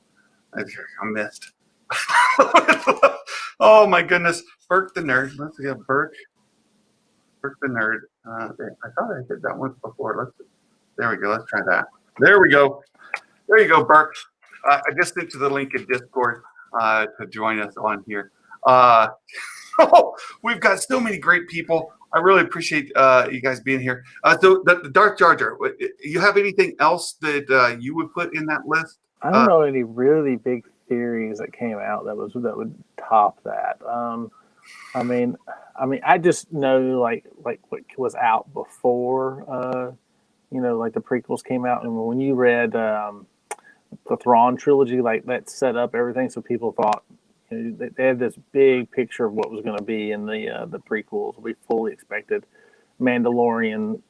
I missed. Oh my goodness, Burke the Nerd. Let's get Burke the Nerd. I thought I did that once before. There we go. Let's try that. There we go. There you go, Burke. I just sent you the link in Discord to join us on here. We've got so many great people. I really appreciate you guys being here. So the Darth Jar Jar. You have anything else that you would put in that list? I don't know any really big theories that came out that would top that. I mean, I just know like what was out before, like the prequels came out, and when you read the Thrawn trilogy, like that set up everything, so people thought they had this big picture of what was going to be in the prequels. We fully expected Mandalorian,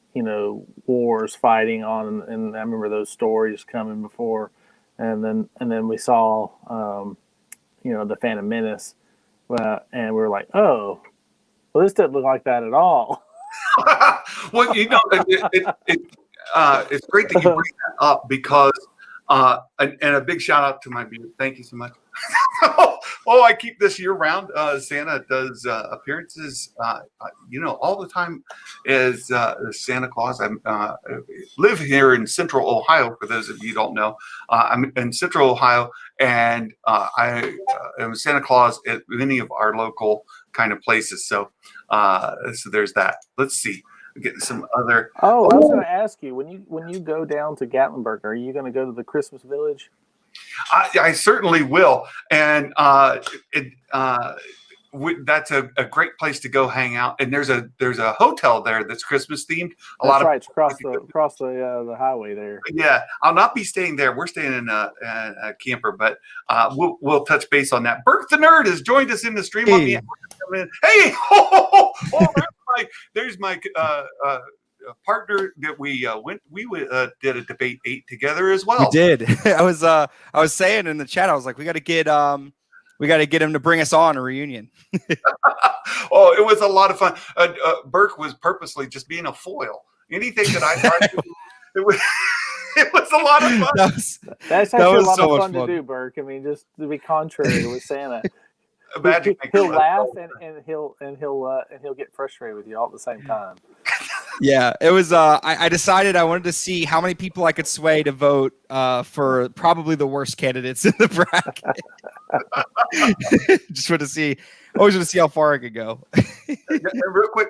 wars fighting on, and I remember those stories coming before, and then we saw, the Phantom Menace, and we were like, oh, well, this doesn't look like that at all. Well, it's great that you bring that up because, and a big shout out to my beard. Thank you so much. I keep this year round. Santa does appearances, all the time as Santa Claus. I live here in Central Ohio, for those of you who don't know. I'm in Central Ohio, and I am Santa Claus at many of our local kind of places. So there's that. Let's see. We're getting some other. Oh, I was going to ask you, when you go down to Gatlinburg, are you going to go to the Christmas Village? I certainly will, and that's a great place to go hang out. And there's a hotel there that's Christmas themed. It's across the highway there. Yeah, I'll not be staying there. We're staying in a camper, but we'll touch base on that. Burke the Nerd has joined us in the stream. Hey, hey! There's my partner that we did a debate 8 together as well. We did. I was saying in the chat, I was like, we got to get him to bring us on a reunion. Oh, it was a lot of fun. Burke was purposely just being a foil. Anything that I thought it was a lot of fun. That's actually a lot of fun to do, Burke. I mean, just to be contrary with Santa. He'll laugh and he'll get frustrated with you all at the same time. Yeah, it was. I decided I wanted to see how many people I could sway to vote for probably the worst candidates in the bracket. Just want to see. Always want to see how far I could go. Real quick,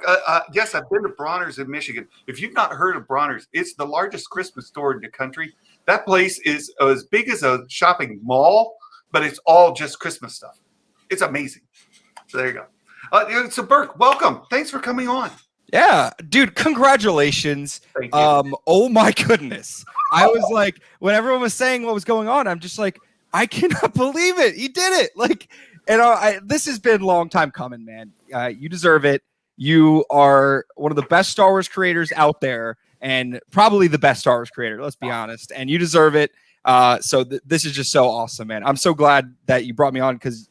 yes, I've been to Bronner's in Michigan. If you've not heard of Bronner's, it's the largest Christmas store in the country. That place is as big as a shopping mall, but it's all just Christmas stuff. It's amazing. So there you go. So Burke, welcome. Thanks for coming on. Yeah, dude, congratulations. Thank you. Oh my goodness. I was like, when everyone was saying what was going on, I'm just like, I cannot believe it. You did it. Like, and this has been a long time coming, man. You deserve it. You are one of the best Star Wars creators out there, and probably the best Star Wars creator, let's be honest. And you deserve it. So this is just so awesome, man. I'm so glad that you brought me on because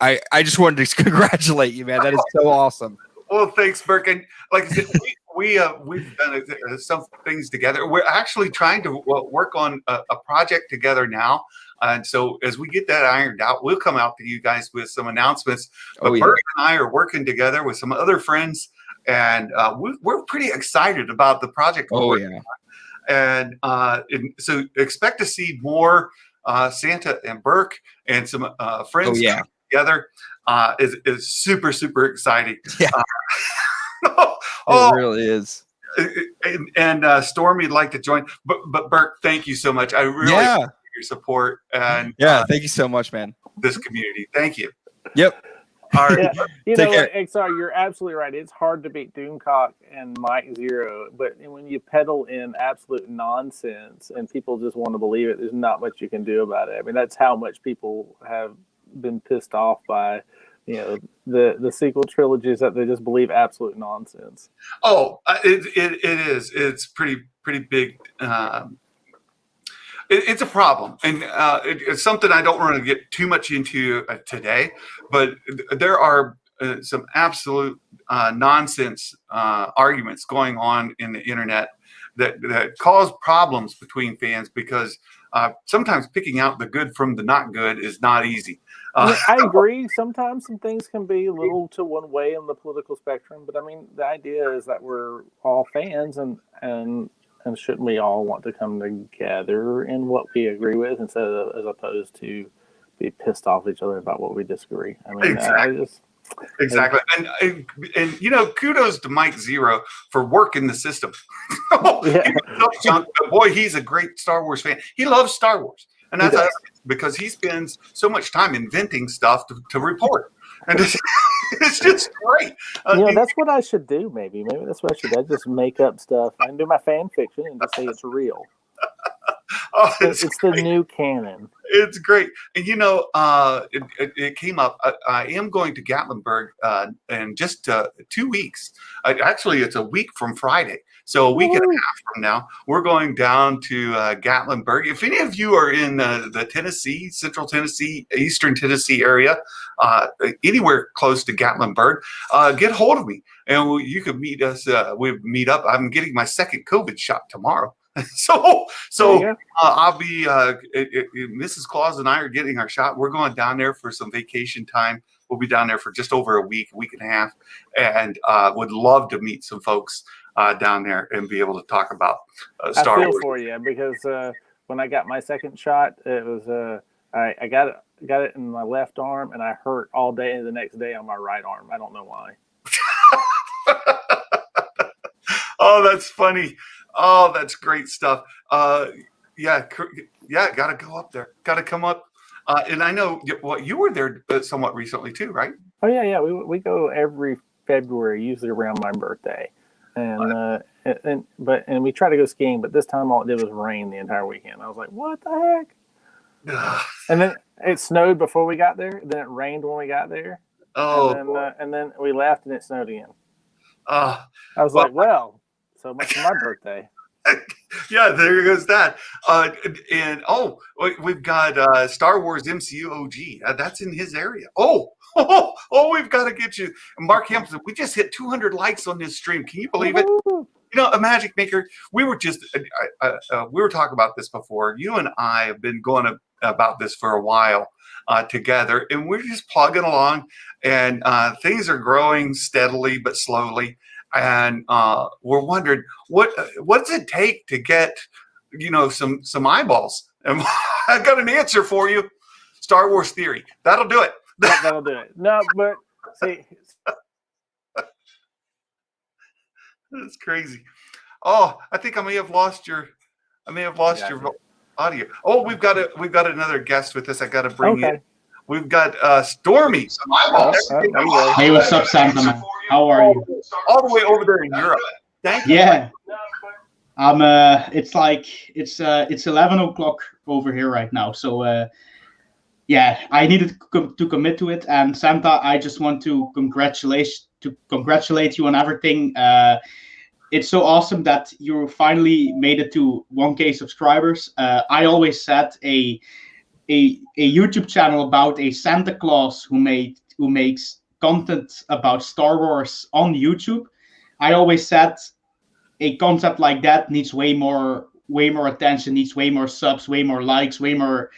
I just wanted to congratulate you, man. That is so awesome. Well, thanks, Burke. And like I said, we've done some things together. We're actually trying to work on a project together now. And so as we get that ironed out, we'll come out to you guys with some announcements. But Burke and I are working together with some other friends, and we're pretty excited about the project. And so expect to see more Santa and Burke and some friends together. Is super, super exciting. Yeah. It really is. And Stormy'd like to join, but Burke, thank you so much. I really appreciate your support and thank you so much, man. This community. Thank you. Yep. All right. You know what, XR, you're absolutely right. It's hard to beat Doomcock and Mike Zero, but when you peddle in absolute nonsense and people just want to believe it, there's not much you can do about it. I mean, that's how much people have been pissed off by the sequel trilogies, that they just believe absolute nonsense. It is. It's pretty big. It's a problem, and it's something I don't want to get too much into today. But there are some absolute nonsense arguments going on in the internet that cause problems between fans because sometimes picking out the good from the not good is not easy. I agree. Sometimes some things can be a little to one way on the political spectrum, but I mean, the idea is that we're all fans, and shouldn't we all want to come together in what we agree with instead of as opposed to be pissed off at each other about what we disagree? I mean, Exactly. And kudos to Mike Zero for working the system. Boy, he's a great Star Wars fan. He loves Star Wars. And that's because he spends so much time inventing stuff to report. And it's just great. That's what I should do, maybe. Maybe that's what I should do. I just make up stuff. I can do my fan fiction and just say it's real. It's the new canon. It's great. And it came up. I am going to Gatlinburg in just 2 weeks. Actually, it's a week from Friday. So a week and a half from now, we're going down to Gatlinburg. If any of you are in the Tennessee, Central Tennessee, Eastern Tennessee area, anywhere close to Gatlinburg, get hold of me. And you can meet us. We meet up. I'm getting my second COVID shot tomorrow. So I'll be Mrs. Claus and I are getting our shot. We're going down there for some vacation time. We'll be down there for just over a week and a half, and would love to meet some folks down there and be able to talk about Star Wars. I feel for you because when I got my second shot, it was I got it in my left arm, and I hurt all day, and the next day on my right arm. I don't know why. Oh, that's funny. Oh, that's great stuff. Got to go up there. Got to come up. And I know you were there somewhat recently too, right? Oh yeah. We go every February, usually around my birthday, and we try to go skiing. But this time all it did was rain the entire weekend. I was like, what the heck? And then it snowed before we got there. Then it rained when we got there. And then we left and it snowed again. I was like, well. So much for my birthday. Yeah, there goes that. We've got Star Wars MCU OG. That's in his area. We've got to get you. Mark Hampton, we just hit 200 likes on this stream. Can you believe it? A Magic Maker, we were just, we were talking about this before. You and I have been going about this for a while together, and we're just plugging along, and things are growing steadily but slowly. and we're wondering what's it take to get some eyeballs. And I got an answer for you: Star Wars Theory. That'll do it. That'll do it. No, but see, That's crazy. Oh, I think I may have lost your audio. Oh, we've got another guest with us. I got to bring in. We've got Stormy. Hey, what's up, Santa Man? How are you? All the way over there in Europe. Thank you. Yeah. It's 11 o'clock over here right now. So yeah, I needed to commit to it. And Santa, I just want to congratulate you on everything. It's so awesome that you finally made it to 1K subscribers. I always said a YouTube channel about a Santa Claus who makes content about Star Wars on YouTube. I always said a concept like that needs way more attention, needs way more subs, way more likes, way more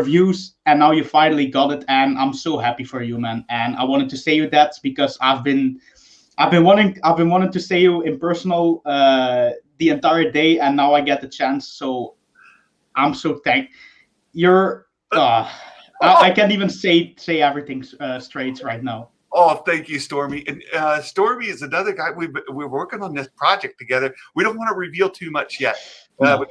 views. And now you finally got it, and I'm so happy for you, man. And I wanted to say you that because I've been wanting to say you in personal the entire day, and now I get the chance. So I'm so thankful. You're I can't even say everything straight right now. Oh, thank you, Stormy. And Stormy is another guy. We're working on this project together. We don't want to reveal too much yet. But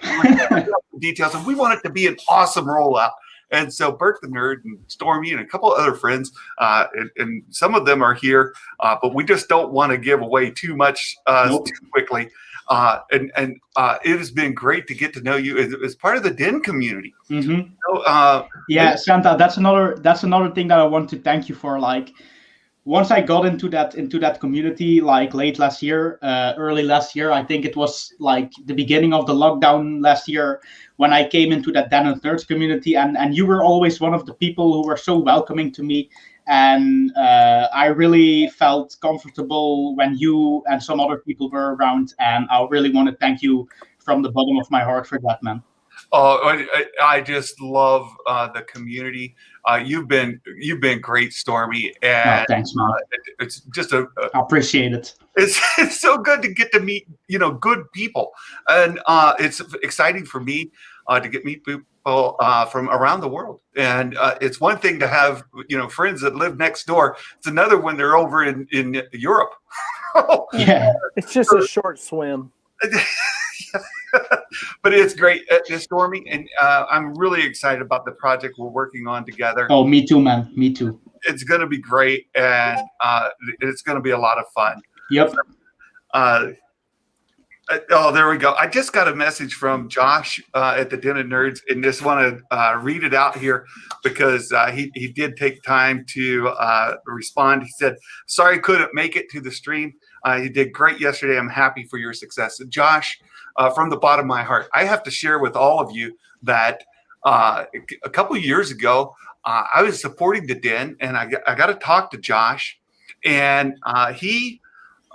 details, and we want it to be an awesome rollout. And so Bert the Nerd and Stormy and a couple of other friends, and some of them are here, but we just don't want to give away too much too quickly. And it has been great to get to know you as part of the Den community. Mm-hmm. So, yeah, Santa, that's another thing that I want to thank you for. Like, once I got into that community, like late last year, early last year, I think it was like the beginning of the lockdown last year, when I came into that Den and Nerds community, and you were always one of the people who were so welcoming to me. And I really felt comfortable when you and some other people were around. And I really want to thank you from the bottom of my heart for that, man. Oh, I just love the community. You've been great, Stormy, and thanks, man. It's just I appreciate it. It's so good to get to meet good people, and it's exciting for me to meet people from around the world. And it's one thing to have friends that live next door. It's another when they're over in Europe. Yeah, it's just a short swim. But it's great, Stormy, and I'm really excited about the project we're working on together. Oh, me too, man. Me too. It's going to be great, and it's going to be a lot of fun. Yep. Oh, there we go. I just got a message from Josh at the Den of Nerds, and just want to read it out here because he did take time to respond. He said, "Sorry, couldn't make it to the stream. You did great yesterday. I'm happy for your success." And Josh, from the bottom of my heart, I have to share with all of you that a couple of years ago, I was supporting the Den, and I got to talk to Josh, and he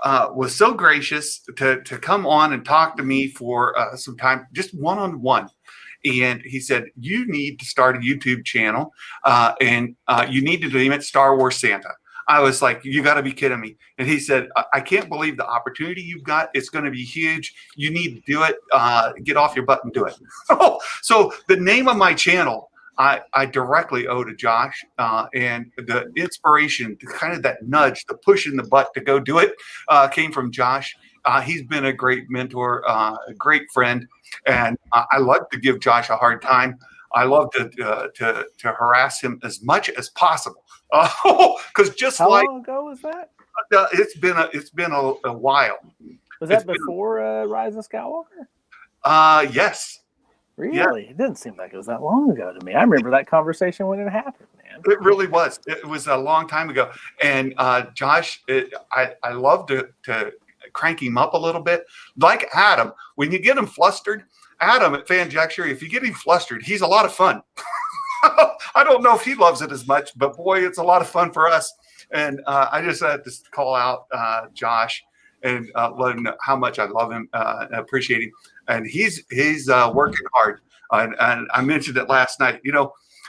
was so gracious to come on and talk to me for some time, just one-on-one. And he said, "You need to start a YouTube channel, and you need to name it Star Wars Santa." I was like, "You got to be kidding me." And he said, "I can't believe the opportunity you've got. It's going to be huge. You need to do it. Get off your butt and do it." So the name of my channel, I directly owe to Josh, and the inspiration, kind of that nudge, the push in the butt to go do it, came from Josh. He's been a great mentor, a great friend, and I love to give Josh a hard time. I love to harass him as much as possible, because just how long ago was that? It's been a while. Was that before Rise of Skywalker? Yes. Really? Yeah. It didn't seem like it was that long ago to me. I remember that conversation when it happened, man. It really was. It was a long time ago. And Josh, I love to crank him up a little bit. Like Adam, when you get him flustered, Adam at Fanjecture, if you get him flustered, he's a lot of fun. I don't know if he loves it as much, but boy, it's a lot of fun for us. And I just had to call out Josh and let him know how much I love him and appreciate him. And he's working hard. And I mentioned it last night.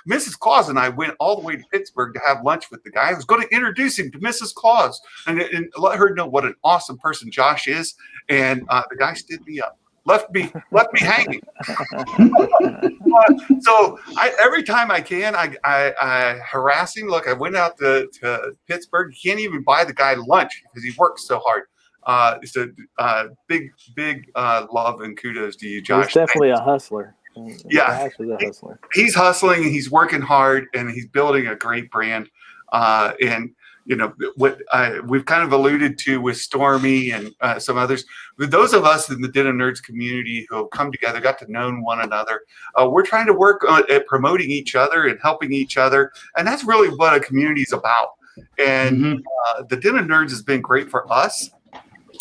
Mrs. Claus and I went all the way to Pittsburgh to have lunch with the guy. I was going to introduce him to Mrs. Claus and let her know what an awesome person Josh is. And the guy stood me up, left me hanging. So every time I can, I harass him. Look, I went out to Pittsburgh. You can't even buy the guy lunch because he works so hard. It's a big love and kudos to you, Josh. He's definitely a hustler. Yeah, he's hustling and he's working hard and he's building a great brand. And what we've kind of alluded to with Stormy and some others, with those of us in the Den of Nerds community who have come together, got to know one another, we're trying to work at promoting each other and helping each other. And that's really what a community is about. And the Den of Nerds has been great for us.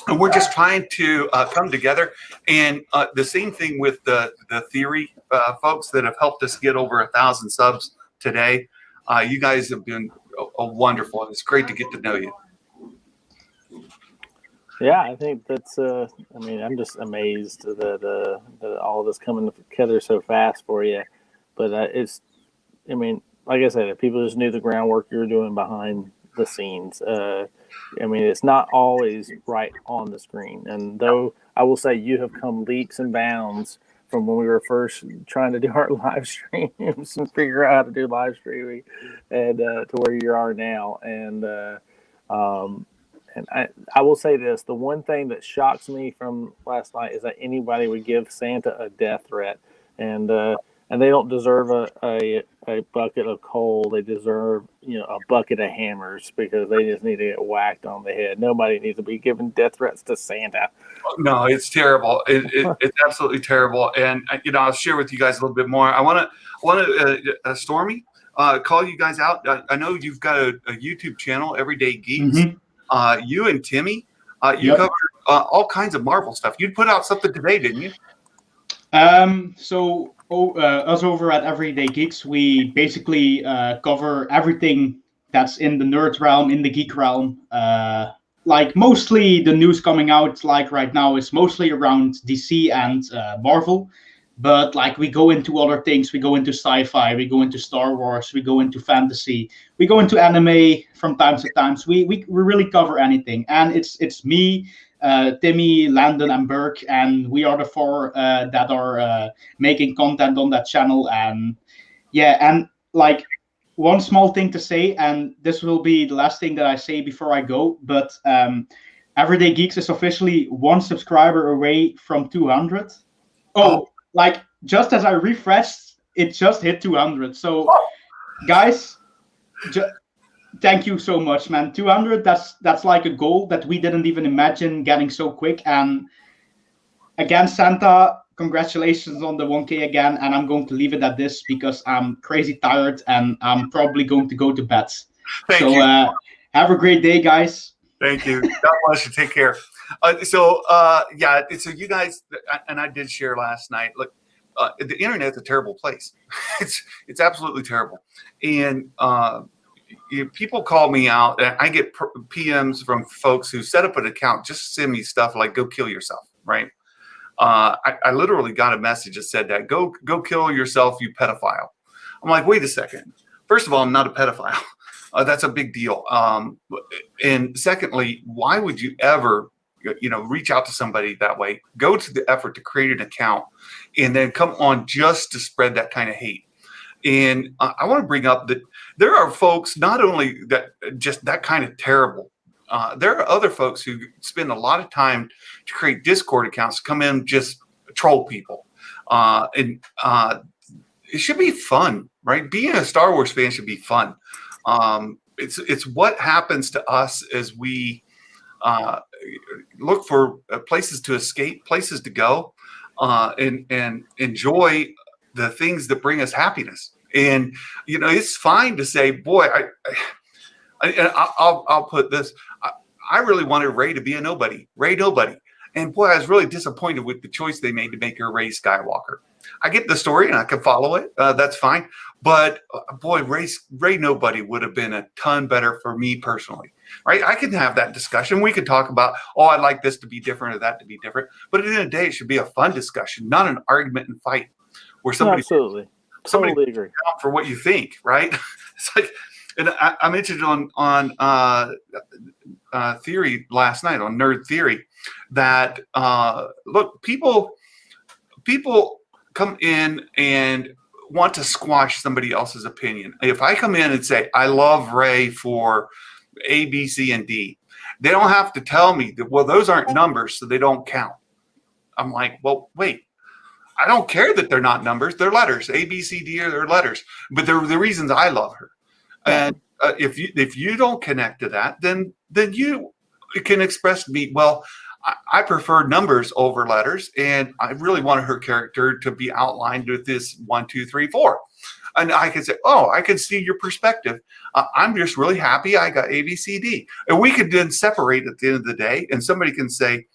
And we're just trying to come together. And the same thing with the Theory folks that have helped us get over 1,000 subs today. You guys have been wonderful. And it's great to get to know you. Yeah, I think that's, I'm just amazed that all of this coming together so fast for you. But like I said, if people just knew the groundwork you were doing behind the scenes. It's not always right on the screen. And though I will say you have come leaps and bounds from when we were first trying to do our live streams and figure out how to do live streaming and to where you are now. And I will say this, the one thing that shocks me from last night is that anybody would give Santa a death threat. And they don't deserve a bucket of coal. They deserve, a bucket of hammers because they just need to get whacked on the head. Nobody needs to be giving death threats to Santa. No, it's terrible. It's absolutely terrible. And I'll share with you guys a little bit more. I want to Stormy, call you guys out. I know you've got a YouTube channel, Everyday Geeks. You and Timmy, you cover all kinds of Marvel stuff. You put out something today, didn't you? Us over at Everyday Geeks, we basically cover everything that's in the nerd realm, in the geek realm. Like mostly the news coming out like right now is mostly around DC and Marvel. But like we go into other things, we go into sci-fi, we go into Star Wars, we go into fantasy, we go into anime from time to time. So we really cover anything. And it's me, Timmy, Landon, and Burke, and we are the four that are making content on that channel. And like one small thing to say, and this will be the last thing that I say before I go, but Everyday Geeks is officially one subscriber away from 200. Like just as I refreshed, it just hit 200. So guys, thank you so much, man. 200, that's like a goal that we didn't even imagine getting so quick. And again, Santa, congratulations on the 1K again. And I'm going to leave it at this because I'm crazy tired and I'm probably going to go to bed. Thank you. Have a great day, guys. Thank you. God bless you. Take care. So you guys, and I did share last night, look, the internet's a terrible place. It's absolutely terrible. And people call me out, and I get PMs from folks who set up an account, just send me stuff like, go kill yourself, right? I literally got a message that said that, go kill yourself, you pedophile. I'm like, wait a second. First of all, I'm not a pedophile. That's a big deal. And secondly, why would you ever reach out to somebody that way, go to the effort to create an account, and then come on just to spread that kind of hate? And I want to bring up that there are folks not only that just that kind of terrible. There are other folks who spend a lot of time to create Discord accounts, come in just troll people, and it should be fun, right? Being a Star Wars fan should be fun. It's what happens to us as we look for places to escape, places to go, and enjoy the things that bring us happiness. And it's fine to say, boy, I'll put this. I really wanted Rey to be a nobody, and boy, I was really disappointed with the choice they made to make her Rey Skywalker. I get the story and I can follow it. That's fine. But boy, Rey nobody would have been a ton better for me personally, right? I can have that discussion. We could talk about, I'd like this to be different or that to be different. But at the end of the day, it should be a fun discussion, not an argument and fight where somebody. Absolutely. somebody Totally agree. out for what you think, right? It's like, and I mentioned on Theory last night on Nerd Theory that look, people come in and want to squash somebody else's opinion. If I come in and say I love Ray for A, B, C, and D, they don't have to tell me that, well, those aren't numbers, so they don't count. I'm like, well, wait. I don't care that they're not numbers; they're letters. A, B, C, D are their letters, but they're the reasons I love her. And if you don't connect to that, then you can express to me, well, I prefer numbers over letters, and I really wanted her character to be outlined with this 1, 2, 3, 4. And I can say, oh, I can see your perspective. I'm just really happy I got A, B, C, D. And we could then separate at the end of the day, and somebody can say,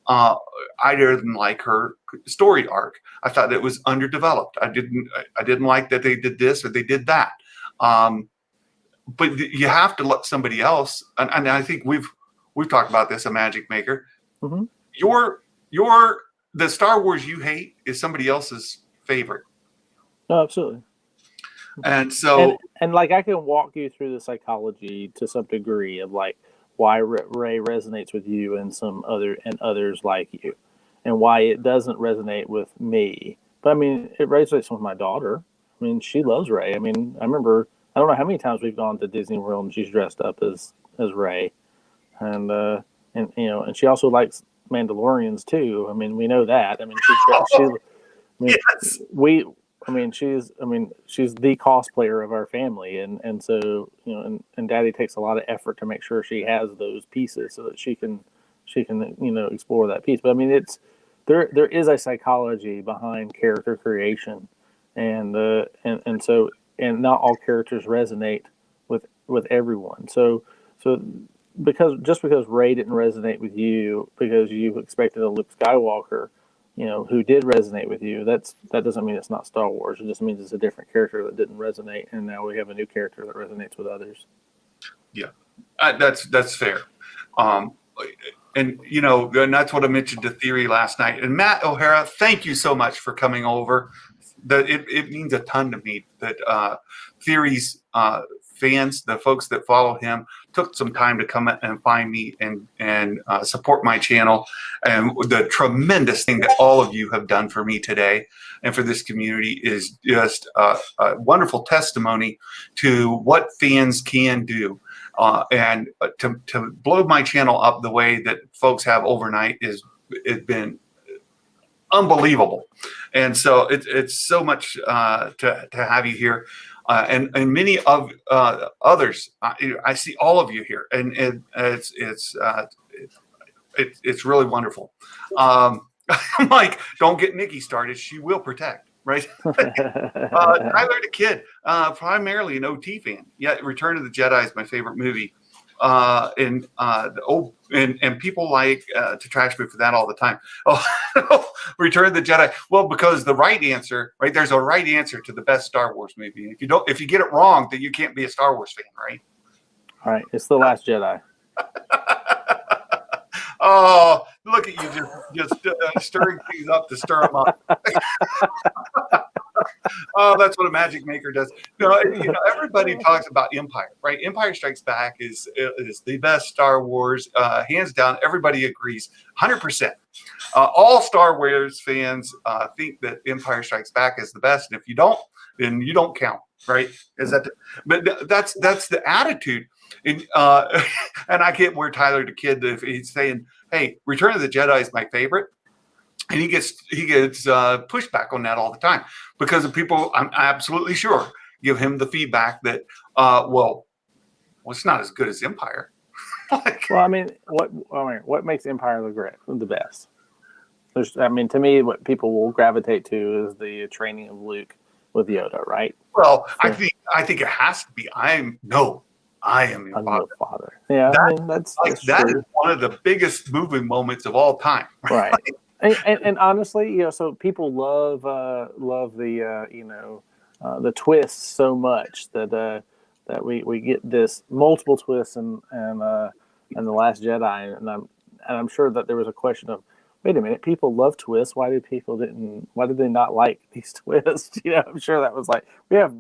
I didn't like her story arc. I thought it was underdeveloped. I didn't like that they did this or they did that. But you have to let somebody else. And I think we've talked about this, a Magic Maker. Mm-hmm. The Star Wars you hate is somebody else's favorite. No, absolutely. And so, and like I can walk you through the psychology to some degree of like why Ray resonates with you and others like you, and why it doesn't resonate with me. But I mean, it resonates with my daughter. I mean, she loves Ray. I mean, I remember, I don't know how many times we've gone to Disney World and she's dressed up as Ray, and you know, and she also likes Mandalorians too. I mean, we know that. I mean, she's the cosplayer of our family, and so, you know, and Daddy takes a lot of effort to make sure she has those pieces so that she can you know, explore that piece. But I mean, it's there is a psychology behind character creation, and so not all characters resonate with everyone. So because Ray didn't resonate with you because you expected a Luke Skywalker, you know, who did resonate with you, that doesn't mean it's not Star Wars. It just means it's a different character that didn't resonate, and now we have a new character that resonates with others. Yeah, that's fair. And you know, and that's what I mentioned to Theory last night. And Matt O'Hara, thank you so much for coming over. It means a ton to me that Theory's fans, the folks that follow him, took some time to come and find me and support my channel, and the tremendous thing that all of you have done for me today and for this community is just a wonderful testimony to what fans can do, and to blow my channel up the way that folks have overnight it's been unbelievable. And so it's so much to have you here. And many of others, I see all of you here, and it's really wonderful. I'm like, don't get Nikki started; she will protect, right? Tyler the Kid, primarily an OT fan. Yeah, Return of the Jedi is my favorite movie, and people like to trash me for that all the time. Oh, Return of the Jedi. Well, because the right answer, right? There's a right answer to the best Star Wars movie. If you get it wrong, then you can't be a Star Wars fan, right? All right, it's The Last Jedi. Oh, look at you just stirring things up to stir them up. Oh, that's what a Magic Maker does. Everybody talks about Empire, right? Empire Strikes Back is the best Star Wars, hands down. Everybody agrees, 100%. All Star Wars fans think that Empire Strikes Back is the best, and if you don't, then you don't count, right? But that's the attitude. And I get where Tyler the Kid, if he's saying, "Hey, Return of the Jedi is my favorite," and he gets pushback on that all the time because of people, I'm absolutely sure, give him the feedback that, well, it's not as good as Empire. Well, I mean, what makes Empire the best? To me, what people will gravitate to is the training of Luke with Yoda, right? Well, so, I think it has to be. I am your father. Yeah, that's is one of the biggest moving moments of all time. Right. and honestly, so people love the twists so much that we get this multiple twists and The Last Jedi, and I'm sure that there was a question of, Wait a minute, people love twists. Why did they not like these twists? I'm sure that was like, we have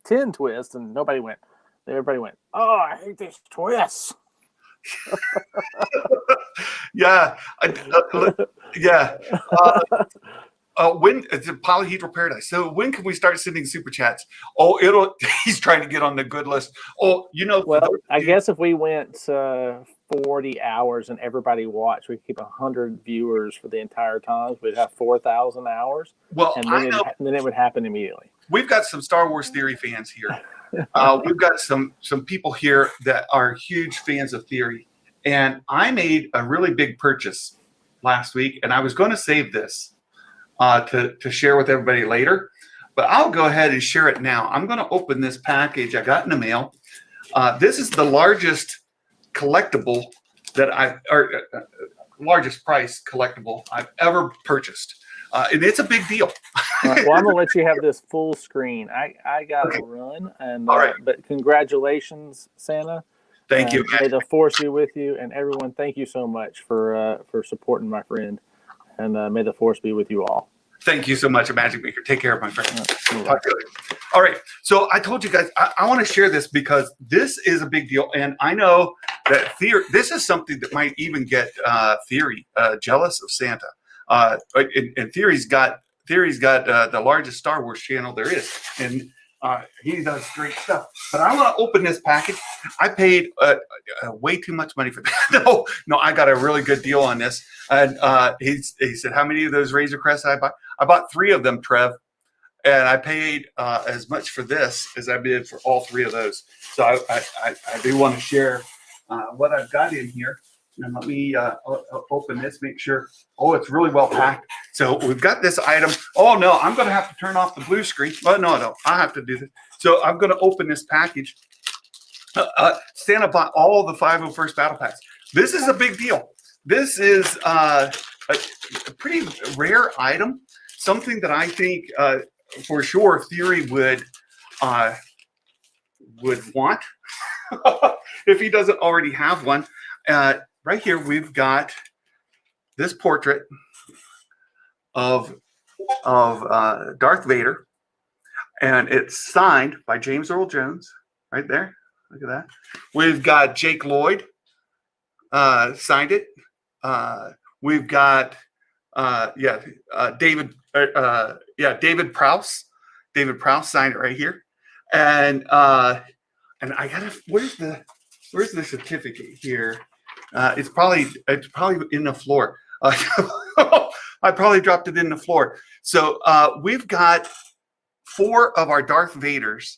10 twists and everybody went, oh, I hate these twists. Yeah. Yeah. When it's a polyhedral paradise. So when can we start sending super chats? Oh, he's trying to get on the good list. Oh, well, I guess if we went 40 hours and everybody watched, we could keep 100 viewers for the entire time. We'd have 4,000 hours. Well, and then it would happen immediately. We've got some Star Wars theory fans here. We've got some people here that are huge fans of theory. And I made a really big purchase last week, and I was going to save this to share with everybody later, but I'll go ahead and share it now. I'm going to open this package I got in the mail. This is the largest collectible largest price collectible I've ever purchased. And it's a big deal. Well, I'm gonna let you have this full screen. I gotta run, and all right. But congratulations, Santa. Thank you. May the force be with you, and everyone. Thank you so much for supporting my friend, and may the force be with you all. Thank you so much, Magic Maker. Take care of my friend. All right. So I told you guys I want to share this because this is a big deal, and I know that this is something that might even get Theory jealous of Santa. And Theory's got the largest Star Wars channel there is, and he does great stuff. But I want to open this package. I paid way too much money for that. No, I got a really good deal on this. And he said, "How many of those Razor Crests I bought?" I bought 3 of them, Trev, and I paid as much for this as I did for all 3 of those. So I do want to share what I've got in here. And let me open this, make sure. Oh, it's really well packed. So we've got this item. Oh, no, I'm going to have to turn off the blue screen. Oh, no, I have to do this. So I'm going to open this package. Santa bought all the 501st Battle Packs. This is a big deal. This is a pretty rare item, something that I think for sure Theory would want if he doesn't already have one. Right here, we've got this portrait of Darth Vader, and it's signed by James Earl Jones. Right there, look at that. We've got Jake Lloyd signed it. We've got David Prowse. David Prowse signed it right here, and I gotta. Where's the certificate here? It's probably in the floor. I probably dropped it in the floor. So we've got 4 of our Darth Vaders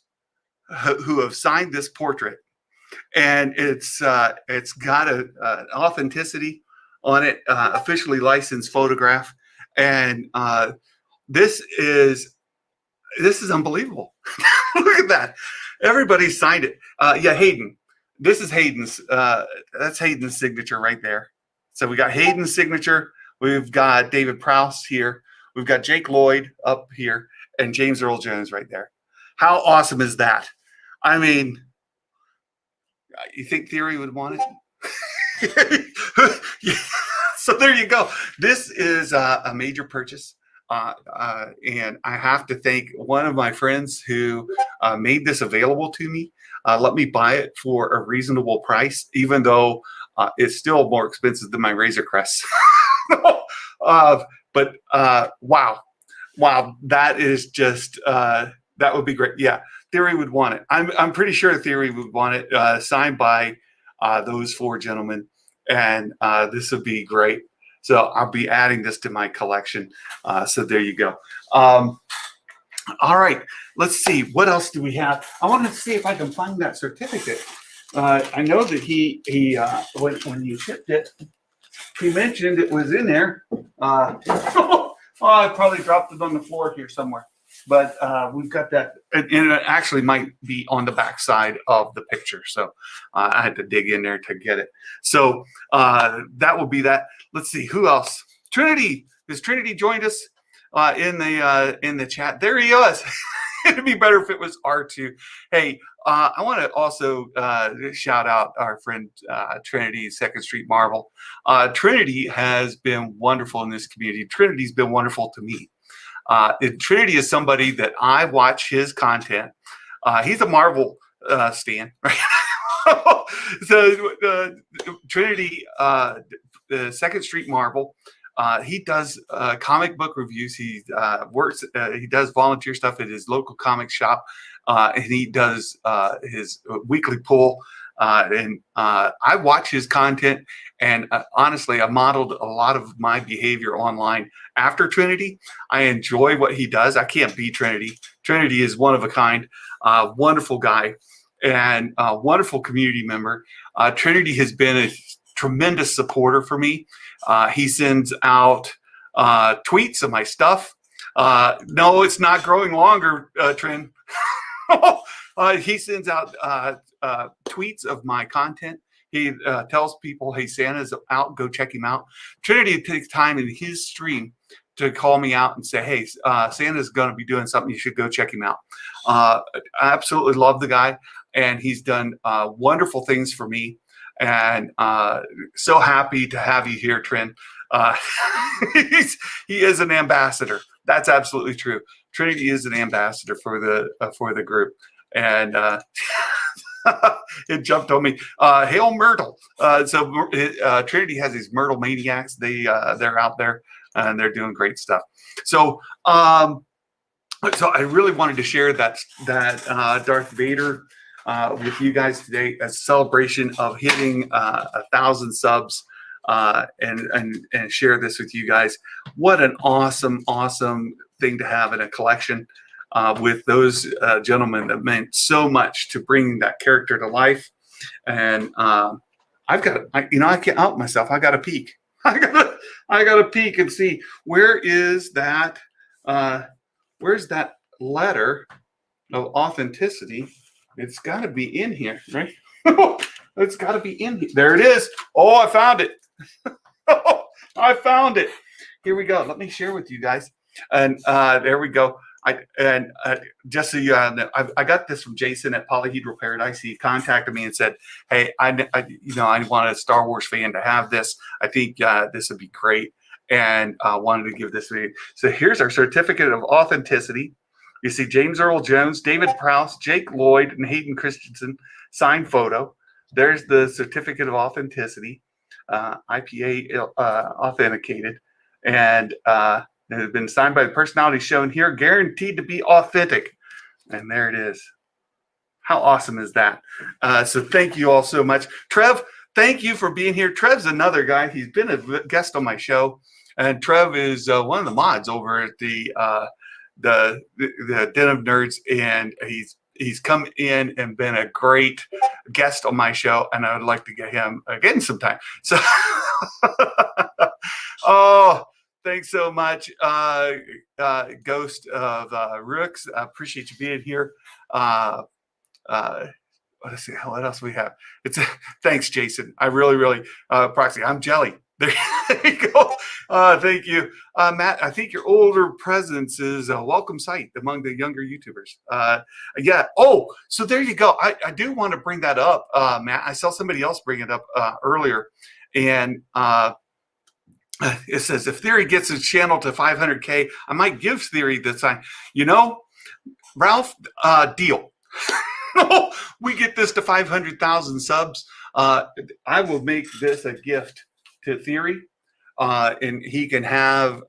who have signed this portrait, and it's got an authenticity on it, officially licensed photograph, and this is unbelievable. Look at that! Everybody signed it. Hayden. This is Hayden's. That's Hayden's signature right there. So we got Hayden's signature. We've got David Prowse here. We've got Jake Lloyd up here, and James Earl Jones right there. How awesome is that? I mean, you think Theory would want it? So there you go. This is a major purchase. And I have to thank one of my friends who made this available to me. Let me buy it for a reasonable price, even though it's still more expensive than my Razor Crest. But wow, that is just that would be great. Yeah, Theory would want it. I'm pretty sure Theory would want it signed by those 4 gentlemen, and this would be great. So I'll be adding this to my collection. So there you go. All right, let's see. What else do we have? I want to see if I can find that certificate. I know that he when you shipped it, he mentioned it was in there. I probably dropped it on the floor here somewhere. But we've got that, and it actually might be on the back side of the picture. So I had to dig in there to get it. So that will be that. Let's see, who else? Trinity. Has Trinity joined us in the chat? There he is. It'd be better if it was R2. Hey, I want to also shout out our friend Trinity, Second Street Marvel. Trinity has been wonderful in this community. Trinity's been wonderful to me. Trinity is somebody that I watch his content. He's a Marvel stan, right? So Trinity, the Second Street Marvel. He does comic book reviews. He works. He does volunteer stuff at his local comic shop, and he does his weekly pull. And I watch his content, and honestly, I modeled a lot of my behavior online after Trinity. I enjoy what he does. I can't beat Trinity. Trinity is one of a kind, wonderful guy, and a wonderful community member. Trinity has been a tremendous supporter for me. He sends out tweets of my stuff. No, it's not growing longer, Trin. He sends out tweets of my content. He tells people, hey, Santa's out, go check him out. Trinity takes time in his stream to call me out and say, hey, Santa's going to be doing something. You should go check him out. I absolutely love the guy, and he's done wonderful things for me. And so happy to have you here, Trin. He is an ambassador. That's absolutely true. Trinity is an ambassador for the group, and it jumped on me. Hail Myrtle! So Trinity has these Myrtle maniacs. They're out there and they're doing great stuff. So so I really wanted to share that Darth Vader with you guys today as a celebration of hitting 1,000 subs, and share this with you guys. What an awesome thing to have in a collection with those gentlemen that meant so much to bring that character to life. And I can't out myself. I got to peek. I got to peek and see where's that letter of authenticity. It's got to be in here, right? It's got to be in here. There it is. Oh, I found it. I found it. Here we go. Let me share with you guys. And there we go. Just so you know, I got this from Jason at Polyhedral Paradise. He contacted me and said, "Hey, I want a Star Wars fan to have this. I think this would be great, and I wanted to give this to you." So here's our certificate of authenticity. You see James Earl Jones, David Prowse, Jake Lloyd, and Hayden Christensen signed photo. There's the certificate of authenticity, IPA authenticated, and it has been signed by the personality shown here, guaranteed to be authentic. And there it is. How awesome is that? So thank you all so much. Trev, thank you for being here. Trev's another guy. He's been a guest on my show. And Trev is one of the mods over at the Den of Nerds. And he's come in and been a great guest on my show. And I would like to get him again sometime. So, thanks so much, Ghost of Rooks. I appreciate you being here. Let's see what else we have. Thanks, Jason. I really Proxy. I'm jelly. There you go. Thank you, Matt. I think your older presence is a welcome sight among the younger YouTubers. Yeah. Oh, so there you go. I do want to bring that up, Matt. I saw somebody else bring it up earlier, and it says, if Theory gets his channel to 500K, I might give Theory the sign. Ralph, deal. We get this to 500,000 subs. I will make this a gift to Theory, and he can have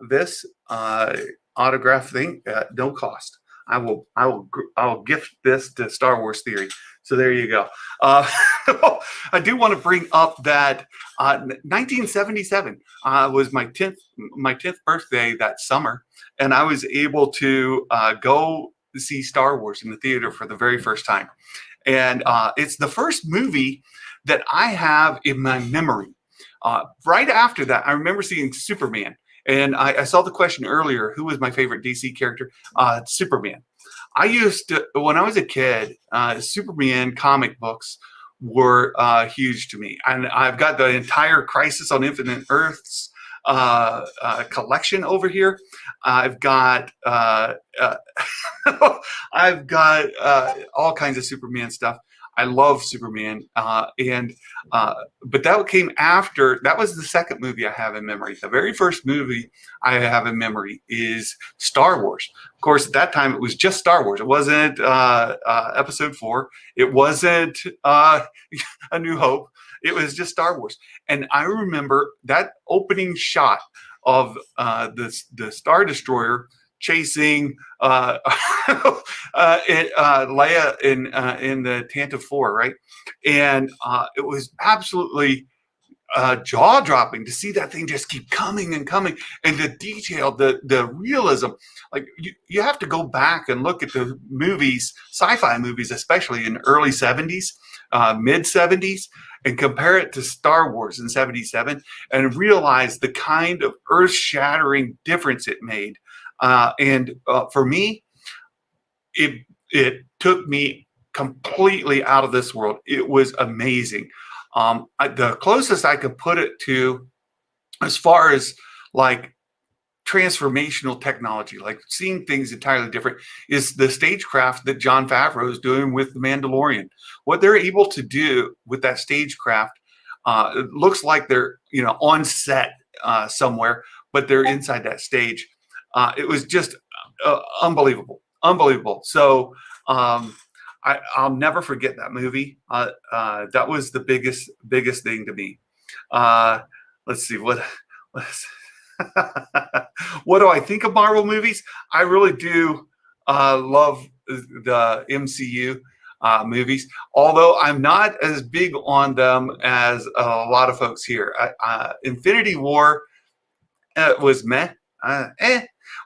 this autograph thing at no cost. I'll gift this to Star Wars Theory. So there you go. I do want to bring up that 1977 was my 10th birthday that summer, and I was able to go see Star Wars in the theater for the very first time. And it's the first movie that I have in my memory. Right after that, I remember seeing Superman. And I saw the question earlier, who was my favorite DC character? Superman. I used to, when I was a kid, Superman comic books were huge to me. And I've got the entire Crisis on Infinite Earths collection over here. I've got I've got all kinds of Superman stuff. I love Superman, but that came after. That was the second movie I have in memory. The very first movie I have in memory is Star Wars. Of course, at that time it was just Star Wars. It wasn't Episode 4. It wasn't A New Hope. It was just Star Wars. And I remember that opening shot of the Star Destroyer chasing Leia in the Tantive 4, right? And it was absolutely jaw-dropping to see that thing just keep coming and coming, and the detail, the realism. Like you have to go back and look at the movies, sci-fi movies, especially in early 70s, mid 70s, and compare it to Star Wars in 77 and realize the kind of earth-shattering difference it made. For me, it took me completely out of this world. It was amazing. The closest I could put it to, as far as like transformational technology, like seeing things entirely different, is the stagecraft that Jon Favreau is doing with The Mandalorian. What they're able to do with that stagecraft, it looks like they're on set somewhere, but they're inside that stage. It was just unbelievable. So I'll never forget that movie. That was the biggest thing to me. Let's see what what do I think of Marvel movies? I really do love the MCU movies, although I'm not as big on them as a lot of folks here. Infinity War was meh.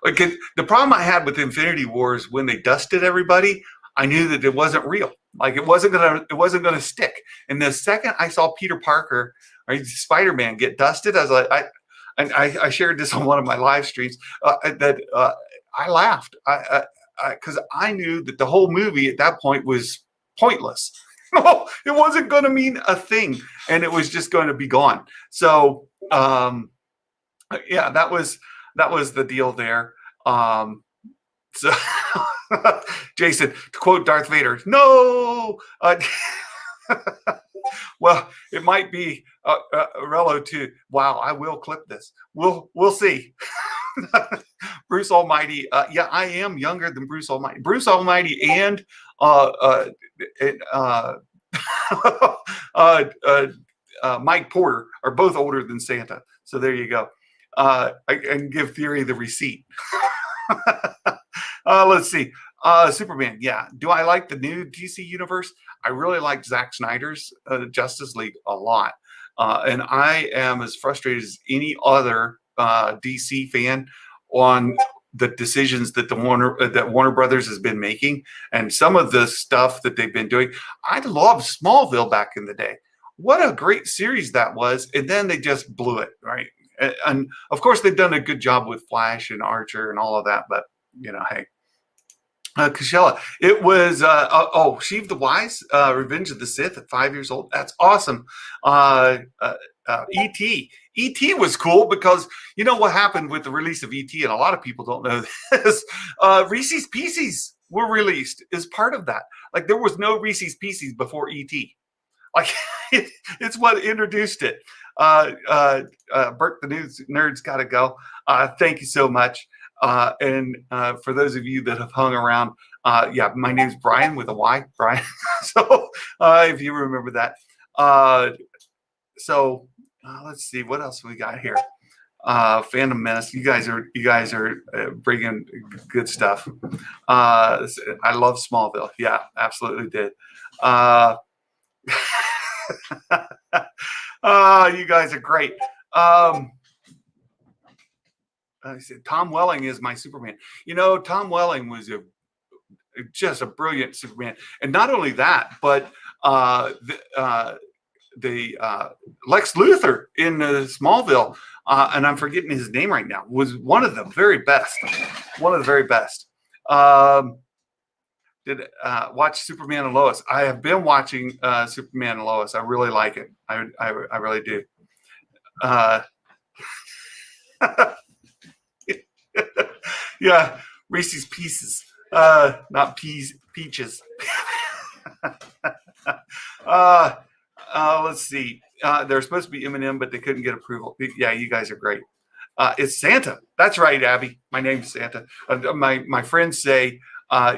Because the problem I had with Infinity War is when they dusted everybody, I knew that it wasn't real. Like it wasn't gonna stick. And the second I saw Peter Parker or Spider-Man get dusted, I was like, I shared this on one of my live streams that I laughed because I knew that the whole movie at that point was pointless. It wasn't going to mean a thing, and it was just going to be gone. So yeah, that was the deal there. So Jason, to quote Darth Vader, no. Well, it might be Rello too. Wow, I will clip this. We'll see. Bruce Almighty. Yeah, I am younger than Bruce Almighty. Bruce Almighty and Mike Porter are both older than Santa. So there you go. I can give Theory the receipt. Let's see. Superman. Yeah. Do I like the new DC universe? I really like Zack Snyder's Justice League a lot. And I am as frustrated as any other DC fan on the decisions that Warner Brothers has been making, and some of the stuff that they've been doing. I loved Smallville back in the day. What a great series that was. And then they just blew it, right? And of course, they've done a good job with Flash and Archer and all of that, but hey. Kashella, it was Sheev the Wise, Revenge of the Sith at 5 years old. That's awesome. E.T. E.T. was cool because you know what happened with the release of E.T., and a lot of people don't know this. Reese's Pieces were released as part of that. Like there was no Reese's Pieces before E.T. Like it's what introduced it. Bert, the nerd's got to go. Thank you so much. And for those of you that have hung around, yeah, my name's Brian with a Y, Brian. So if you remember that. Let's see what else we got here. Fandom Menace. You guys are bringing good stuff. I love Smallville. Yeah, absolutely did. You guys are great. I said Tom Welling is my Superman. Tom Welling was just a brilliant Superman, and not only that, but the Lex Luthor in Smallville, and I'm forgetting his name right now, was one of the very best. One of the very best. Did watch Superman and Lois. I have been watching Superman and Lois. I really like it. I really do. Yeah, Reese's Pieces, not peaches. Let's see. They're supposed to be M&M, but they couldn't get approval. Yeah, you guys are great. It's Santa. That's right, Abby. My name's Santa. My friends say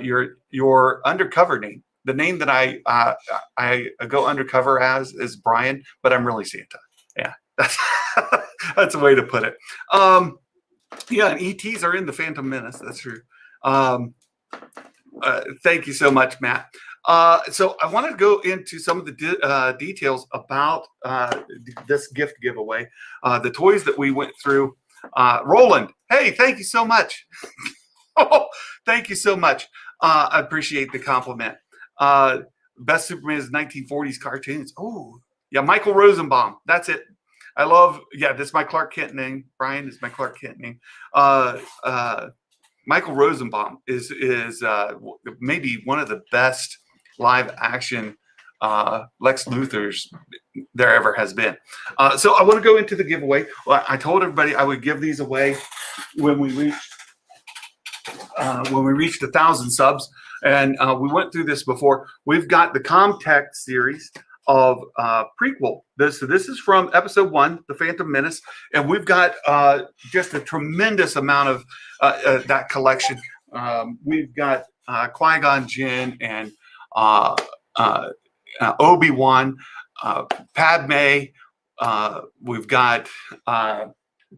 your undercover name. The name that I go undercover as is Brian, but I'm really Santa. Yeah, that's that's a way to put it. Yeah, and ETs are in the Phantom Menace. That's true. Thank you so much, Matt. So I wanted to go into some of the details about this gift giveaway, the toys that we went through. Roland, hey, thank you so much. Oh, thank you so much. I appreciate the compliment. Best Superman is 1940s cartoons. Oh, yeah, Michael Rosenbaum. That's it. I love, yeah, this is my Clark Kent name. Brian is my Clark Kent name. Michael Rosenbaum is maybe one of the best live action Lex Luthors there ever has been. So I want to go into the giveaway. Well, I told everybody I would give these away when we reached 1,000 subs, and we went through this before. We've got the Comtech series of prequel. This is from episode 1, The Phantom Menace, and we've got just a tremendous amount of that collection. We've got Qui-Gon Jinn and Obi-Wan, Padme. We've got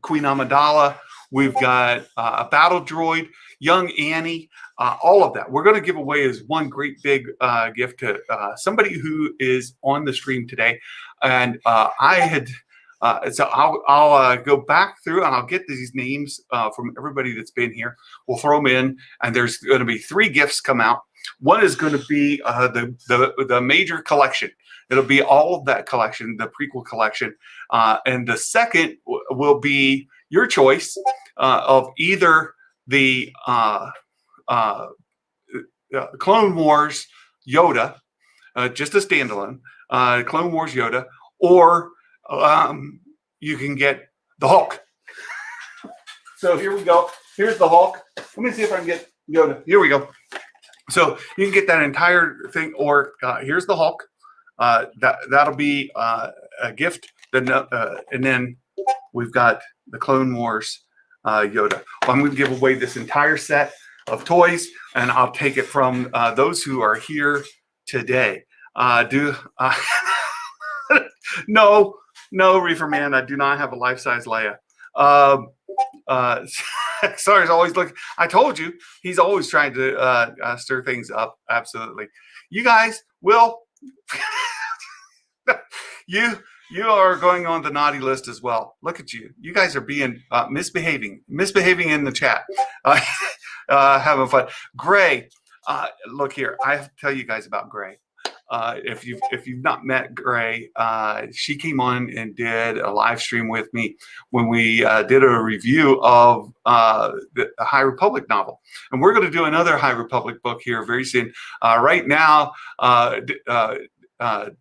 Queen Amidala. We've got a battle droid, young Annie, all of that. We're going to give away as one great big gift to somebody who is on the stream today. And so I'll go back through and I'll get these names from everybody that's been here. We'll throw them in, and there's going to be 3 gifts come out. One is going to be the major collection. It'll be all of that collection, the prequel collection. And the second will be your choice of either the Clone Wars Yoda, just a standalone, Clone Wars Yoda, or you can get the Hulk. So here we go. Here's the Hulk. Let me see if I can get Yoda. Here we go. So you can get that entire thing, or here's the Hulk. That'll be a gift. And then we've got the Clone Wars Yoda. Well, I'm going to give away this entire set of toys, and I'll take it from those who are here today. No, Reefer Man, I do not have a life-size Leia. Sorry, always look. I told you, he's always trying to stir things up. Absolutely. You guys will. You are going on the naughty list as well. Look at you. You guys are being misbehaving in the chat. Having fun. Gray, look here. I have to tell you guys about Gray. If you've not met Gray, she came on and did a live stream with me when we did a review of the High Republic novel, and we're going to do another High Republic book here very soon. Right now,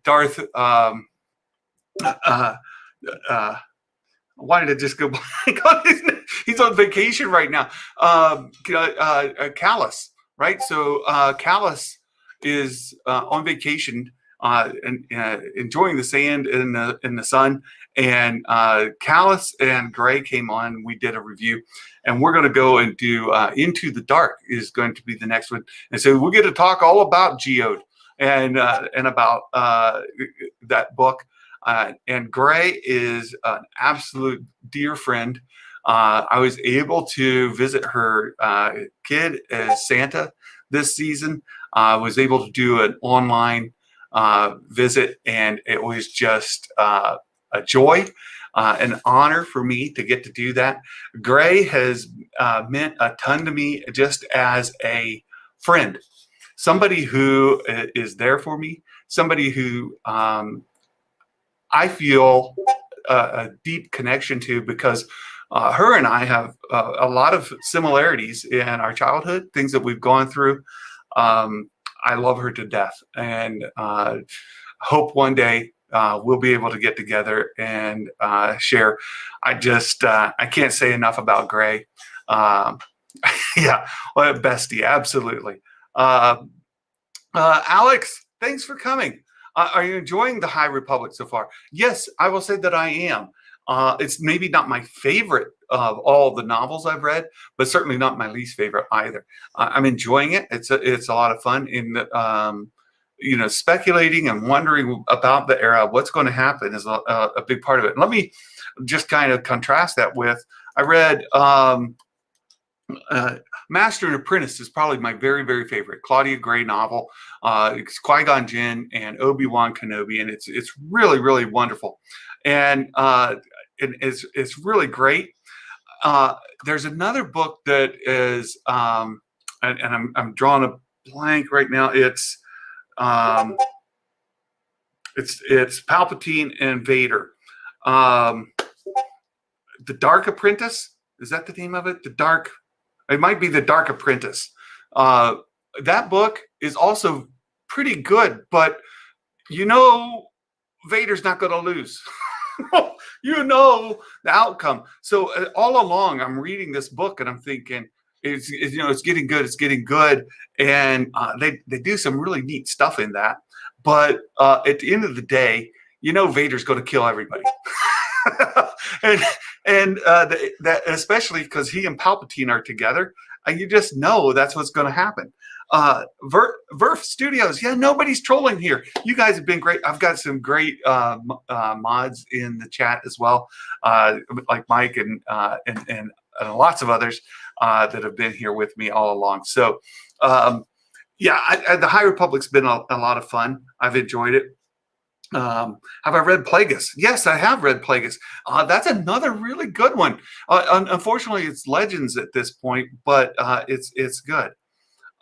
Darth. Why did it just go blank on his name? He's on vacation right now. Callus, right? So Callus is on vacation and enjoying the sand in the sun. And Callus and Gray came on. We did a review, and we're going to go and do Into the Dark is going to be the next one. And so we'll get to talk all about Geode and about that book. And Gray is an absolute dear friend. I was able to visit her kid as Santa this season. I was able to do an online visit, and it was just a joy, an honor for me to get to do that. Gray has meant a ton to me just as a friend, somebody who is there for me, somebody who I feel a deep connection to, because her and I have a lot of similarities in our childhood, things that we've gone through. I love her to death, and hope one day we'll be able to get together and share. I can't say enough about Gray. Yeah, well, bestie, absolutely. Alex, thanks for coming. Are you enjoying the High Republic so far? Yes, I will say that I am. It's maybe not my favorite of all the novels I've read, but certainly not my least favorite either. I'm enjoying it. It's a lot of fun in speculating and wondering about the era. What's going to happen is a big part of it. And let me just kind of contrast that with, I read Master and Apprentice is probably my very, very favorite Claudia Gray novel. It's Qui-Gon Jinn and Obi-Wan Kenobi, and it's really, really wonderful. And it's really great. There's another book that is, and I'm drawing a blank right now. It's Palpatine and Vader. The Dark Apprentice, is that the name of it? It might be The Dark Apprentice. That book is also pretty good, but Vader's not going to lose. The outcome. So all along, I'm reading this book and I'm thinking, it's getting good. It's getting good, and they do some really neat stuff in that. But at the end of the day, Vader's going to kill everybody, and that especially because he and Palpatine are together, and you just know that's what's going to happen. Verf Studios, yeah, nobody's trolling here. You guys have been great. I've got some great mods in the chat as well, like Mike and lots of others that have been here with me all along. So, the High Republic's been a lot of fun. I've enjoyed it. Have I read Plagueis? Yes, I have read Plagueis. That's another really good one. Unfortunately, it's Legends at this point, but it's good.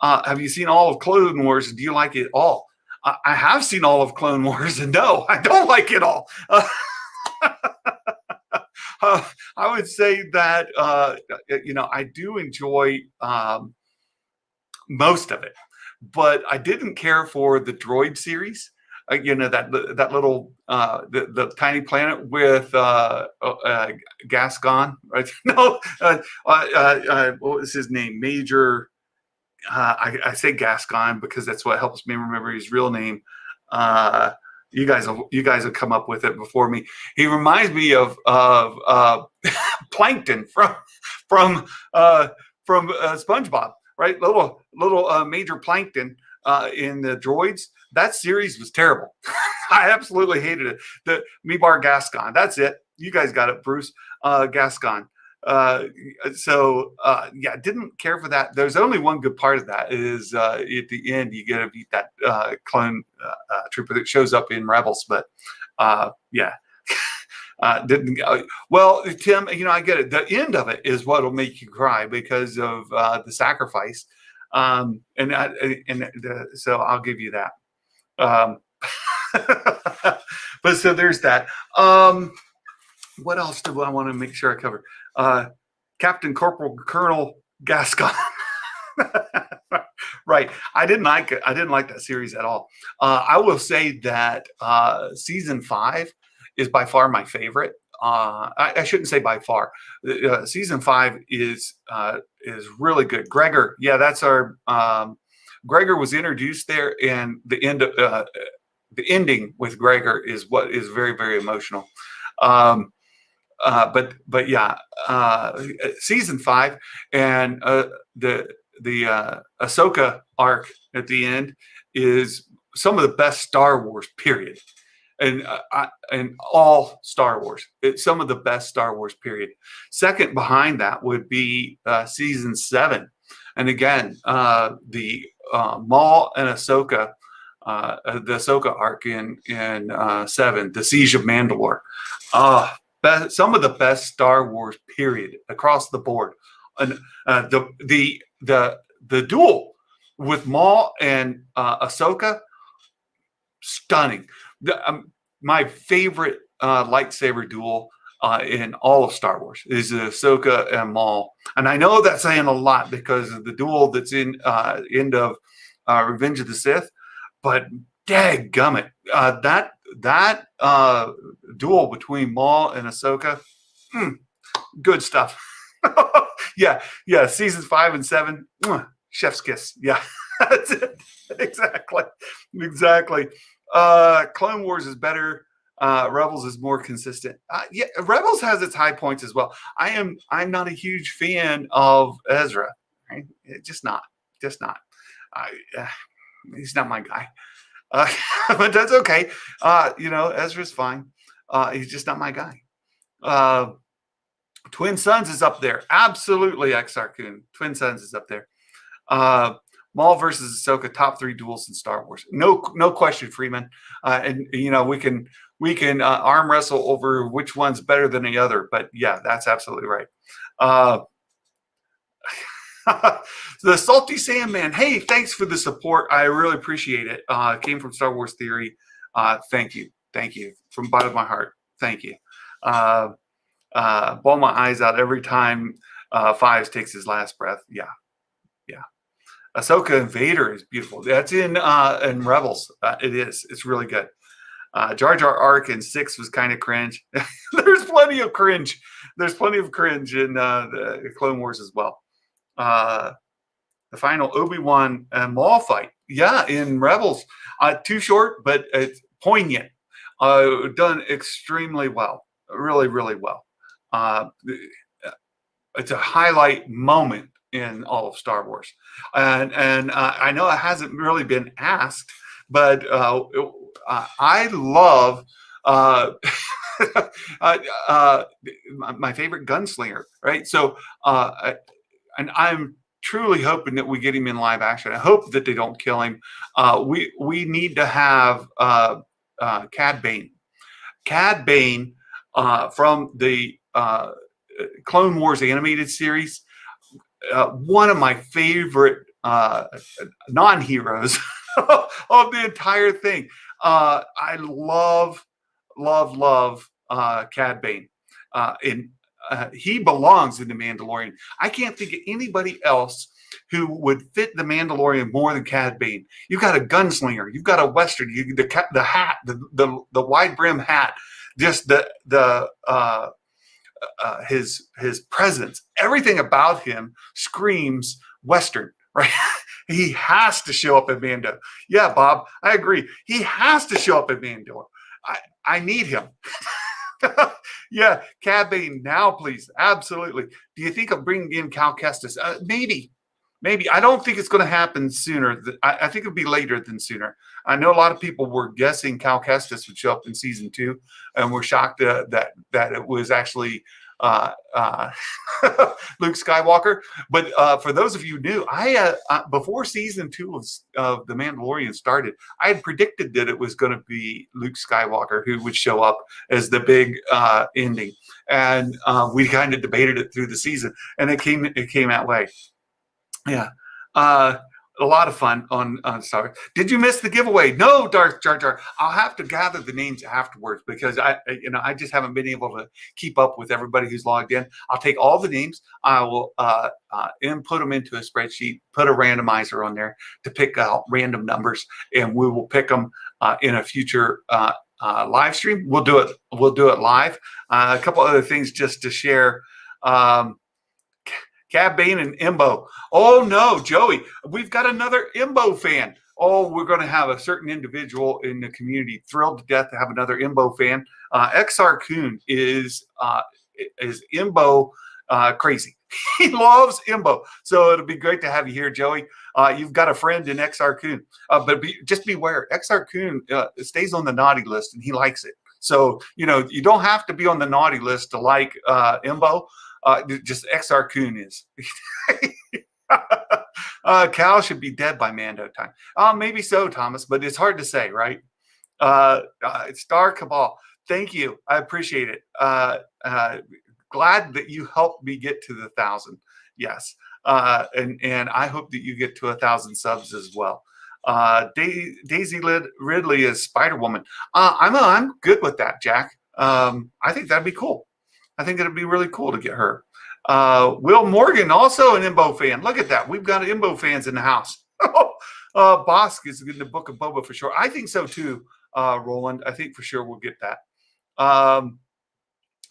Have you seen all of Clone Wars? Do you like it all? I have seen all of Clone Wars, and no, I don't like it all. I would say that I do enjoy most of it, but I didn't care for the Droid series. That little the tiny planet with Gascon, right? No, what was his name? Major. I say Gascon because that's what helps me remember his real name. You guys have come up with it before me. He reminds me of Plankton from SpongeBob, right? Little Major Plankton in the Droids. That series was terrible. I absolutely hated it. The Mebar Gascon. That's it. You guys got it, Bruce. Gascon. Didn't care for that. There's only one good part of that is at the end you get to beat that clone trooper that shows up in Rebels. But didn't. Well, Tim, I get it. The end of it is what'll make you cry because of the sacrifice. So I'll give you that. But so there's that. What else do I want to make sure I cover? Captain Corporal Colonel Gascon. Right. I didn't like it. I didn't like that series at all. I will say that season 5 is by far my favorite. I shouldn't say by far. Season 5 is really good. Gregor, yeah, that's our. Gregor was introduced there, and the ending with Gregor is what is very, very emotional. But season 5 and the Ahsoka arc at the end is some of the best Star Wars, period. And all Star Wars, it's some of the best Star Wars, period. Second behind that would be season 7, and again the Maul and Ahsoka, the Ahsoka arc in 7, the Siege of Mandalore. Some of the best Star Wars, period, across the board. And the duel with Maul and Ahsoka, stunning. My favorite lightsaber duel in all of Star Wars is Ahsoka and Maul. And I know that's saying a lot because of the duel that's in end of Revenge of the Sith, but dadgummit, that duel between Maul and Ahsoka, good stuff. yeah. Seasons 5 and 7, chef's kiss. Yeah, that's it. Exactly. Clone Wars is better. Rebels is more consistent. Yeah, Rebels has its high points as well. I'm not a huge fan of Ezra. Right? Just not. He's not my guy. But that's okay. Ezra's fine. He's just not my guy. Twin Sons is up there. Absolutely, Exarchun. Twin Sons is up there. Maul versus Ahsoka, top 3 duels in Star Wars. No question, Freeman. And we can arm wrestle over which one's better than the other. But yeah, that's absolutely right. The Salty Sandman. Hey, thanks for the support. I really appreciate it. It came from Star Wars Theory. Thank you from the bottom of my heart. Thank you. Bawl my eyes out every time Fives takes his last breath. Yeah. Ahsoka and Vader is beautiful. That's in Rebels. It is. It's really good. Jar Jar arc in 6 was kind of cringe. There's plenty of cringe. There's plenty of cringe in the Clone Wars as well. The final Obi-Wan and Maul fight. Yeah, in Rebels. Too short, but it's poignant. Done extremely well. Really, really well. It's a highlight moment in all of Star Wars. And I know it hasn't really been asked, but I love my favorite gunslinger, right? So, and I'm truly hoping that we get him in live action. I hope that they don't kill him. We need to have Cad Bane. Cad Bane from the Clone Wars animated series. One of my favorite non-heroes of the entire thing. I love Cad Bane. He belongs in The Mandalorian. I can't think of anybody else who would fit The Mandalorian more than Cad Bane. You've got a gunslinger. You've got a Western. The hat, the wide brim hat, just his presence, everything about him screams Western, right? He has to show up at Mando. Yeah, Bob, I agree. He has to show up at Mando. I need him. Yeah, Cad Bane now, please. Absolutely. Do you think of bringing in Cal Kestis? Maybe. I don't think it's going to happen sooner. I think it'll be later than sooner. I know a lot of people were guessing Cal Kestis would show up in season 2, and we're shocked that it was actually Luke Skywalker. But for those of you who knew, I before season 2 of The Mandalorian started, I had predicted that it was going to be Luke Skywalker who would show up as the big ending, and we kind of debated it through the season, and it came that way. Yeah. A lot of fun on Star Wars. Did you miss the giveaway? No, Darth Jar Jar. I'll have to gather the names afterwards because I just haven't been able to keep up with everybody who's logged in. I'll take all the names. I will input them into a spreadsheet, put a randomizer on there to pick out random numbers, and we will pick them in a future live stream. We'll do it live. A couple other things just to share. Cad Bane and Imbo. Oh no, Joey, we've got another Imbo fan. Oh, we're going to have a certain individual in the community thrilled to death to have another Imbo fan. XR Coon is Imbo crazy. He loves Imbo. So it'll be great to have you here, Joey. You've got a friend in XR Coon. But just beware, XR Coon stays on the naughty list and he likes it. So, you don't have to be on the naughty list to like Imbo. Just XR Coon is. Cal should be dead by Mando time. Maybe so, Thomas, but it's hard to say, right? Star Cabal, thank you. I appreciate it. Glad that you helped me get to the 1,000. Yes. And I hope that you get to 1,000 subs as well. Daisy Ridley is Spider-Woman. I'm good with that, Jack. I think that'd be cool. I think it'd be really cool to get her. Will Morgan, also an Imbo fan. Look at that. We've got Imbo fans in the house. Bosk is in the Book of Boba for sure. I think so too, Roland. I think for sure we'll get that.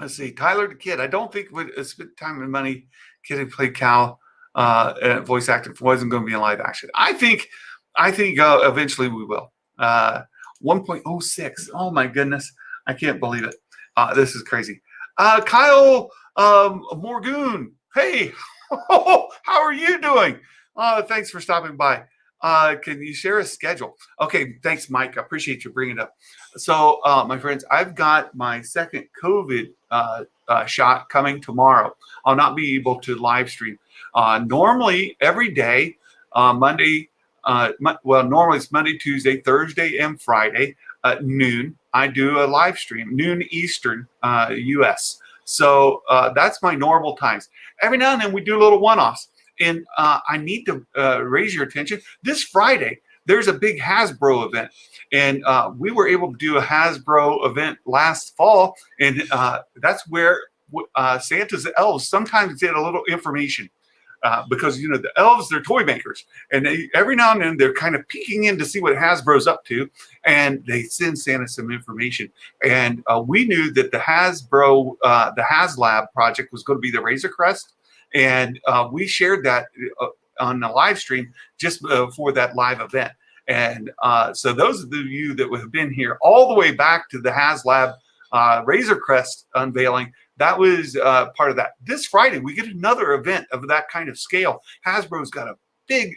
Let's see, Tyler the Kid. I don't think would spend time and money. Kid who played Cal, voice actor wasn't going to be in live action. I think eventually we will. 1.06. Oh my goodness, I can't believe it. This is crazy. Kyle Morgoon. Hey, how are you doing? Thanks for stopping by. Can you share a schedule? Okay, thanks, Mike. I appreciate you bringing it up. So, my friends, I've got my second COVID shot coming tomorrow. I'll not be able to live stream. Normally, every day, Monday, normally it's Monday, Tuesday, Thursday, and Friday at noon. I do a live stream, noon Eastern, U.S. So that's my normal times. Every now and then we do little one-offs. And I need to raise your attention. This Friday, there's a big Hasbro event. And we were able to do a Hasbro event last fall. And that's where Santa's elves sometimes get a little information. Because, the elves, they're toy makers. And every now and then, they're kind of peeking in to see what Hasbro's up to. And they send Santa some information. And we knew that the Hasbro, the HasLab project was going to be the Razor Crest. And we shared that on the live stream just for that live event. And so those of you that have been here all the way back to the HasLab Razor Crest unveiling, that was part of that. This Friday, we get another event of that kind of scale. Hasbro's got a big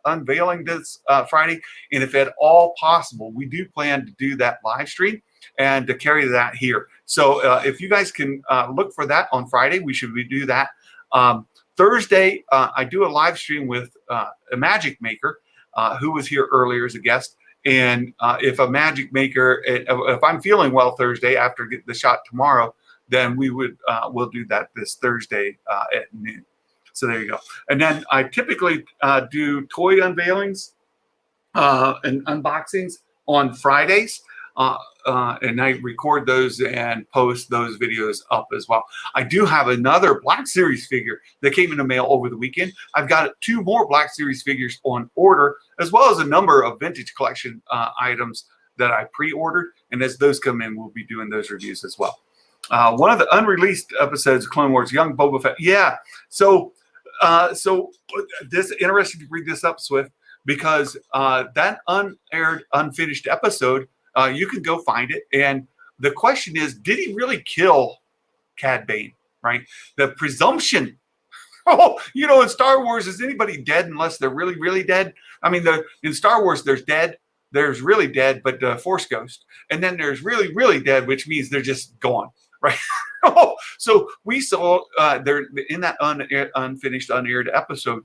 unveiling this Friday. And if at all possible, we do plan to do that live stream and to carry that here. So if you guys can look for that on Friday, we should do that. Thursday, I do a live stream with a magic maker who was here earlier as a guest. And if a magic maker, if I'm feeling well Thursday after getting the shot tomorrow, then we'll do that this Thursday at noon. So there you go. And then I typically do toy unveilings and unboxings on Fridays. And I record those and post those videos up as well. I do have another Black Series figure that came in the mail over the weekend. I've got 2 more Black Series figures on order, as well as a number of vintage collection items that I pre-ordered. And as those come in, we'll be doing those reviews as well. One of the unreleased episodes of Clone Wars, Young Boba Fett. Yeah. So this interesting to read this up, Swift, because that unaired, unfinished episode, you can go find it. And the question is, did he really kill Cad Bane, right? The presumption, in Star Wars, is anybody dead unless they're really, really dead? I mean, in Star Wars, there's dead, there's really dead, but Force Ghost. And then there's really, really dead, which means they're just gone, right? So we saw there in that unfinished, unaired episode,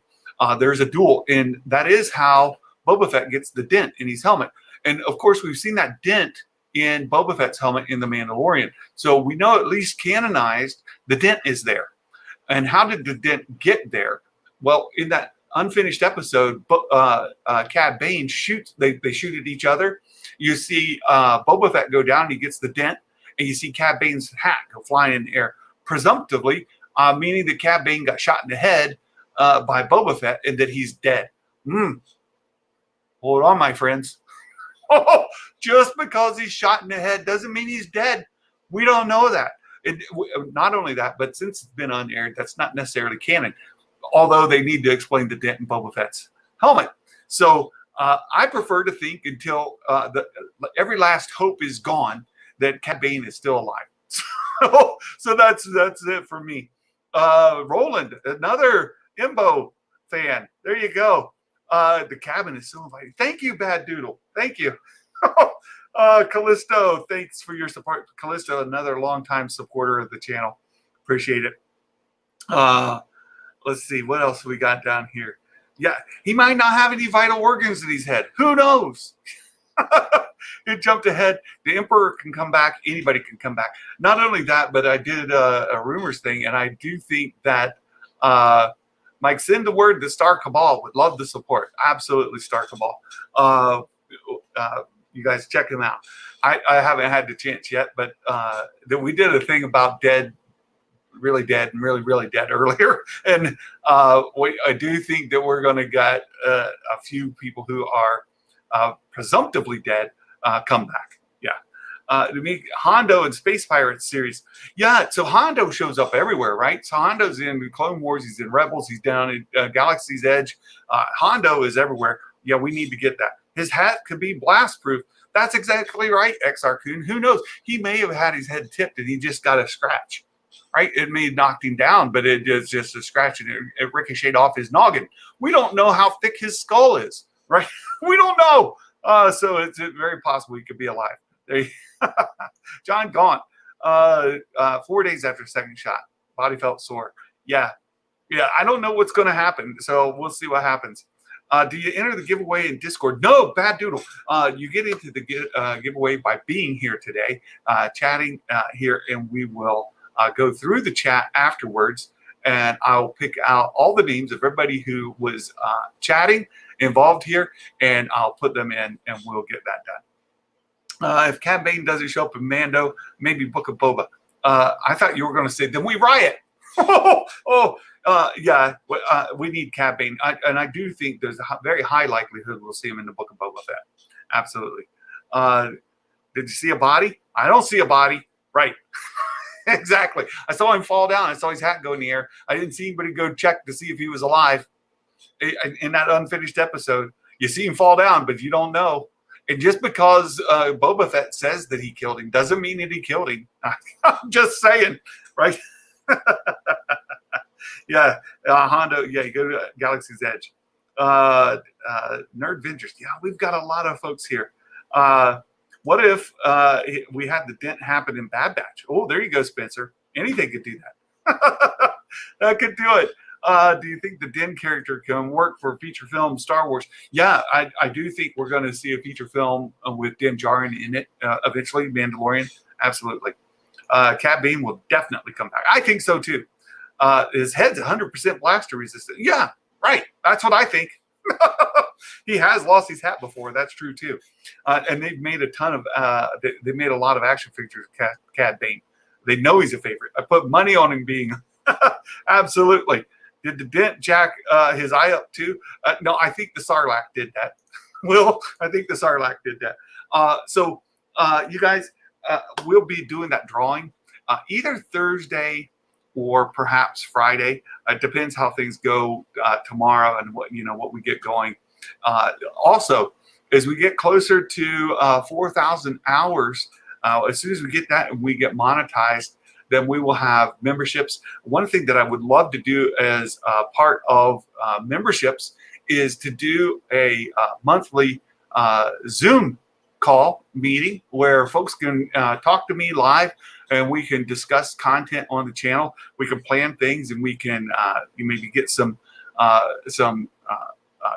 there's a duel. And that is how Boba Fett gets the dent in his helmet. And of course, we've seen that dent in Boba Fett's helmet in The Mandalorian. So we know, at least canonized, the dent is there. And how did the dent get there? Well, in that unfinished episode, Cad Bane shoots, they shoot at each other. You see Boba Fett go down, and he gets the dent, and you see Cad Bane's hat go flying in the air, presumptively, meaning that Cad Bane got shot in the head by Boba Fett and that he's dead. Hold on, my friends. Just because he's shot in the head doesn't mean he's dead. We don't know that. Not only that, but since it's been unaired, that's not necessarily canon, although they need to explain the dent in Boba Fett's helmet. So I prefer to think until every last hope is gone that Cad Bane is still alive. So that's it for me. Roland, another Imbo fan. There you go. The cabin is so inviting. Thank you, Bad Doodle. Thank you. Callisto, thanks for your support. Callisto, another longtime supporter of the channel. Appreciate it. Let's see. What else we got down here? Yeah, he might not have any vital organs in his head. Who knows? It jumped ahead. The Emperor can come back. Anybody can come back. Not only that, but I did a rumors thing, and I do think that Mike, send the word to Star Cabal. Would love the support. Absolutely, Star Cabal. You guys check him out. I haven't had the chance yet, but we did a thing about dead really dead and really, really dead earlier. And I do think that we're going to get a few people who are presumptively dead come back. Yeah. To me, Hondo and Space Pirates series. Yeah, so Hondo shows up everywhere, right? So Hondo's in Clone Wars, he's in Rebels, he's down in Galaxy's Edge. Hondo is everywhere. Yeah, we need to get that. His hat could be blast proof. That's exactly right, XR Coon. Who knows? He may have had his head tipped and he just got a scratch, right? It may have knocked him down, but it is just a scratch and it ricocheted off his noggin. We don't know how thick his skull is, right? We don't know. So it's very possible he could be alive. John Gaunt, 4 days after second shot, body felt sore. Yeah, I don't know what's going to happen, so we'll see what happens. Do you enter the giveaway in Discord? No, bad doodle. You get into the giveaway by being here today, chatting here, and we will go through the chat afterwards, and I'll pick out all the names of everybody who was chatting, involved here, and I'll put them in, and we'll get that done. If Cad Bane doesn't show up in Mando, maybe Book of Boba. I thought you were going to say, then we riot. Yeah, we need Cad Bane. And I do think there's a very high likelihood we'll see him in the Book of Boba Fett. Absolutely. Did you see a body? I don't see a body. Right. Exactly. I saw him fall down. I saw his hat go in the air. I didn't see anybody go check to see if he was alive. In that unfinished episode, you see him fall down, but you don't know. And just because Boba Fett says that he killed him doesn't mean that he killed him. I'm just saying, right? Yeah, Hondo. Yeah, you go to Galaxy's Edge. Nerdventures. Yeah, we've got a lot of folks here. What if we had the dent happen in Bad Batch? Oh, there you go, Spencer. Anything could do that. That could do it. Do you think the Din character can work for a feature film Star Wars? Yeah, I do think we're going to see a feature film with Din Djarin in it eventually, Mandalorian. Absolutely. Cad Bane will definitely come back. I think so, too. His head's 100% blaster resistant. Yeah, right. That's what I think. He has lost his hat before. That's true, too. And they've made a ton of they made a lot of action figures of Cad Bane. They know he's a favorite. I put money on him being absolutely. Did the dent jack his eye up too? No, I think the Sarlacc did that. Will, I think the Sarlacc did that. So you guys, we'll be doing that drawing either Thursday or perhaps Friday. It depends how things go tomorrow and what we get going. Also, as we get closer to 4,000 hours, as soon as we get that and we get monetized, then we will have memberships. One thing that I would love to do as part of memberships is to do a monthly Zoom call meeting where folks can talk to me live and we can discuss content on the channel. We can plan things and we can maybe get some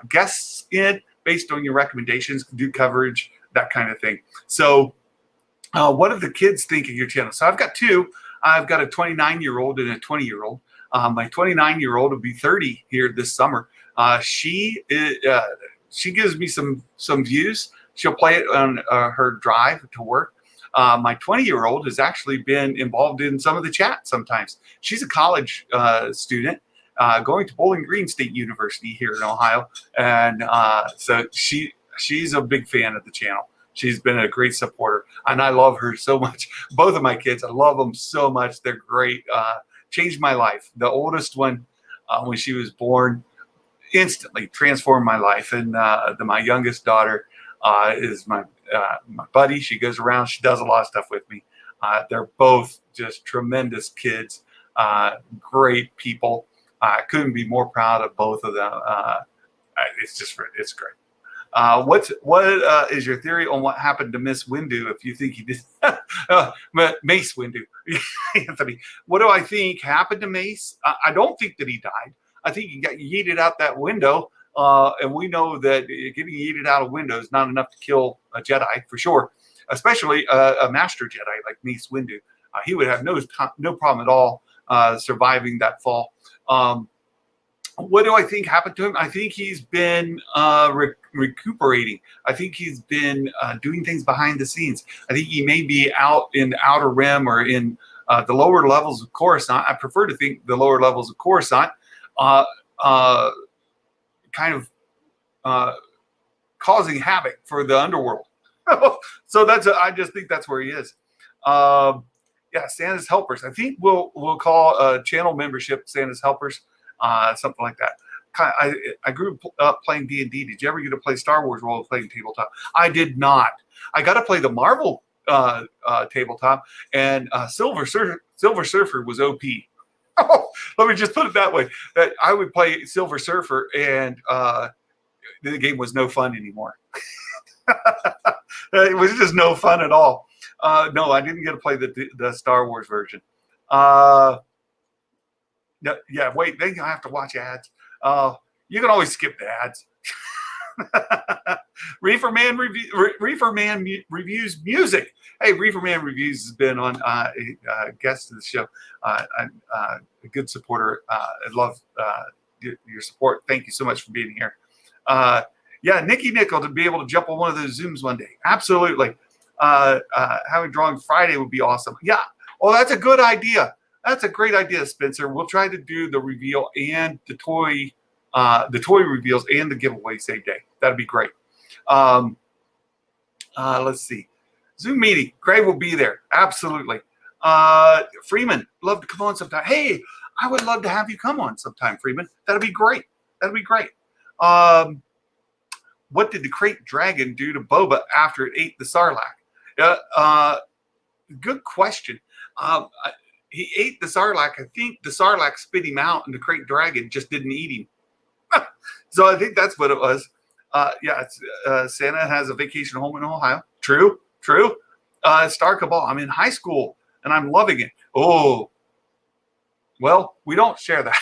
guests in based on your recommendations, do coverage, that kind of thing. So what do the kids think of your channel? So I've got two. I've got a 29-year-old and a 20-year-old. My 29-year-old will be 30 here this summer. She gives me some views. She'll play it on her drive to work. My 20-year-old has actually been involved in some of the chat sometimes. She's a college student going to Bowling Green State University here in Ohio. And so she's a big fan of the channel. She's been a great supporter, and I love her so much. Both of my kids, I love them so much. They're great. Changed my life. The oldest one, when she was born, instantly transformed my life. And my youngest daughter is my buddy. She goes around. She does a lot of stuff with me. They're both just tremendous kids, great people. I couldn't be more proud of both of them. It's great. What is your theory on what happened to Miss Windu? If you think he did, Mace Windu, Anthony. What do I think happened to Mace? I don't think that he died. I think he got yeeted out that window, and we know that getting yeeted out a window is not enough to kill a Jedi for sure, especially a Master Jedi like Mace Windu. He would have no problem at all surviving that fall. What do I think happened to him? I think he's been recuperating. I think he's been doing things behind the scenes. I think he may be out in the Outer Rim or in The lower levels of Coruscant, I prefer to think the lower levels of Coruscant kind of causing havoc for the underworld. So I just think that's where he is. Yeah, Santa's Helpers. I think we'll call channel membership Santa's Helpers, something like that. I grew up playing D&D. Did you ever get to play Star Wars role-playing tabletop? I did not. I got to play the Marvel tabletop, and Silver Surfer was OP. Let me just put it that way. That I would play Silver Surfer, and the game was no fun anymore. It was just no fun at all. No, I didn't get to play the Star Wars version. Yeah, wait, then you'll have to watch ads. You can always skip the ads. Reefer Man reviews music. Hey, Reefer Man Reviews has been on a guest of the show. A good supporter. I love your support. Thank you so much for being here. Yeah, Nicky Nickel to be able to jump on one of those Zooms one day. Absolutely. Having Drawing Friday would be awesome. Yeah. Oh, that's a good idea. That's a great idea, Spencer. We'll try to do the reveal and the toy reveals and the giveaway same day. That'd be great. Let's see. Zoom meeting. Craig will be there. Absolutely. Freeman, love to come on sometime. Hey, I would love to have you come on sometime, Freeman. That'd be great. That'd be great. What did the Crepe dragon do to Boba after it ate the Sarlacc? Good question. He ate the Sarlacc. I think the Sarlacc spit him out, and the Crepe dragon just didn't eat him. So I think that's what it was. Yeah, Santa has a vacation home in Ohio. True. Star Cabal. I'm in high school, and I'm loving it. Oh, well, we don't share that.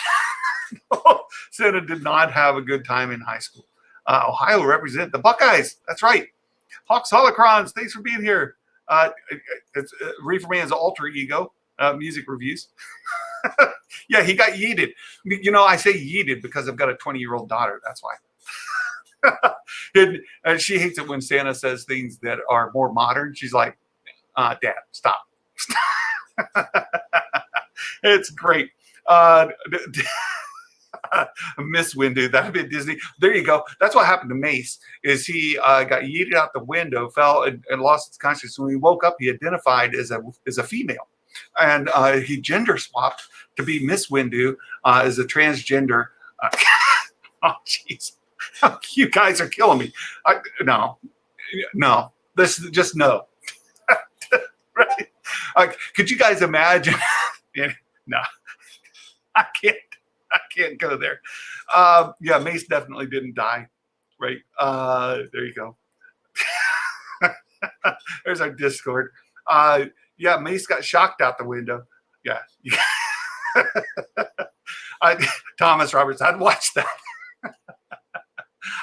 Santa did not have a good time in high school. Ohio represent the Buckeyes. That's right. Hawks Holocrons, thanks for being here. It's Reefer Man's alter ego, music reviews. Yeah, he got yeeted. You know, I say yeeted because I've got a 20-year-old daughter. That's why. And she hates it when Santa says things that are more modern. She's like, Dad, stop. It's great. Miss Windu, that'd be Disney. There you go. That's what happened to Mace. Is he got yeeted out the window, fell and lost his consciousness. When he woke up, he identified as a female, and he gender swapped to be Miss Windu as a transgender. Oh, jeez, you guys are killing me. No. This just no. Right? Could you guys imagine? No, I can't go there. Yeah, Mace definitely didn't die. Right. There you go. There's our Discord. Yeah, Mace got shocked out the window. Yeah. Thomas Roberts, I'd watch that.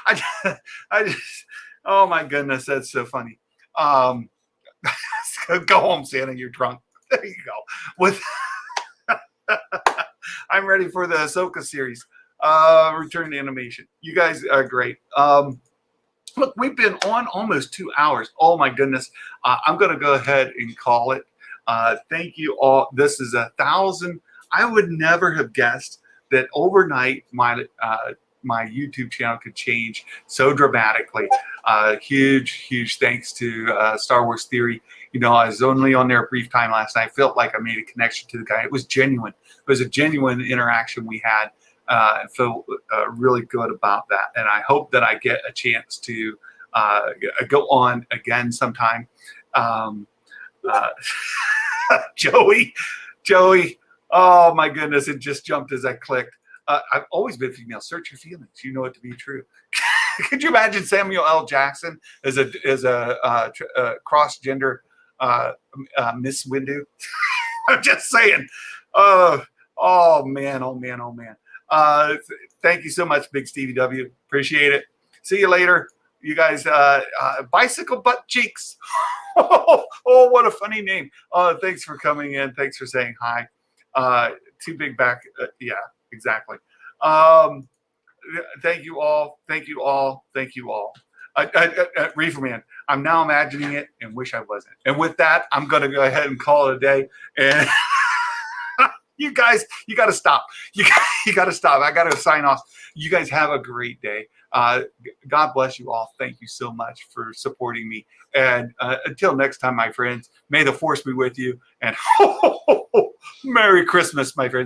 I just, oh my goodness, that's so funny. Go home, Santa, you're drunk. There you go. With I'm ready for the Ahsoka series. Return to animation. You guys are great. Look, we've been on almost 2 hours. Oh my goodness. I'm going to go ahead and call it. Thank you all. This is 1,000. I would never have guessed that overnight my YouTube channel could change so dramatically. Huge thanks to Star Wars Theory. You know, I was only on there a brief time last night. I felt like I made a connection to the guy. It was genuine. It was a genuine interaction we had. I feel really good about that. And I hope that I get a chance to go on again sometime. Joey, oh my goodness, it just jumped as I clicked. I've always been female. Search your feelings. You know it to be true. Could you imagine Samuel L. Jackson as a cross-gender Miss Windu? I'm just saying. Oh man. Thank you so much, Big Stevie W. Appreciate it. See you later. You guys, Bicycle Butt Cheeks. Oh, what a funny name. Thanks for coming in. Thanks for saying hi. Too big back. Yeah, exactly. Thank you all. Reefer Man, I'm now imagining it and wish I wasn't. And with that, I'm going to go ahead and call it a day. And You guys, you got to stop. You got to stop. I got to sign off. You guys have a great day. God bless you all. Thank you so much for supporting me. And until next time, my friends, may the force be with you. And Merry Christmas, my friends.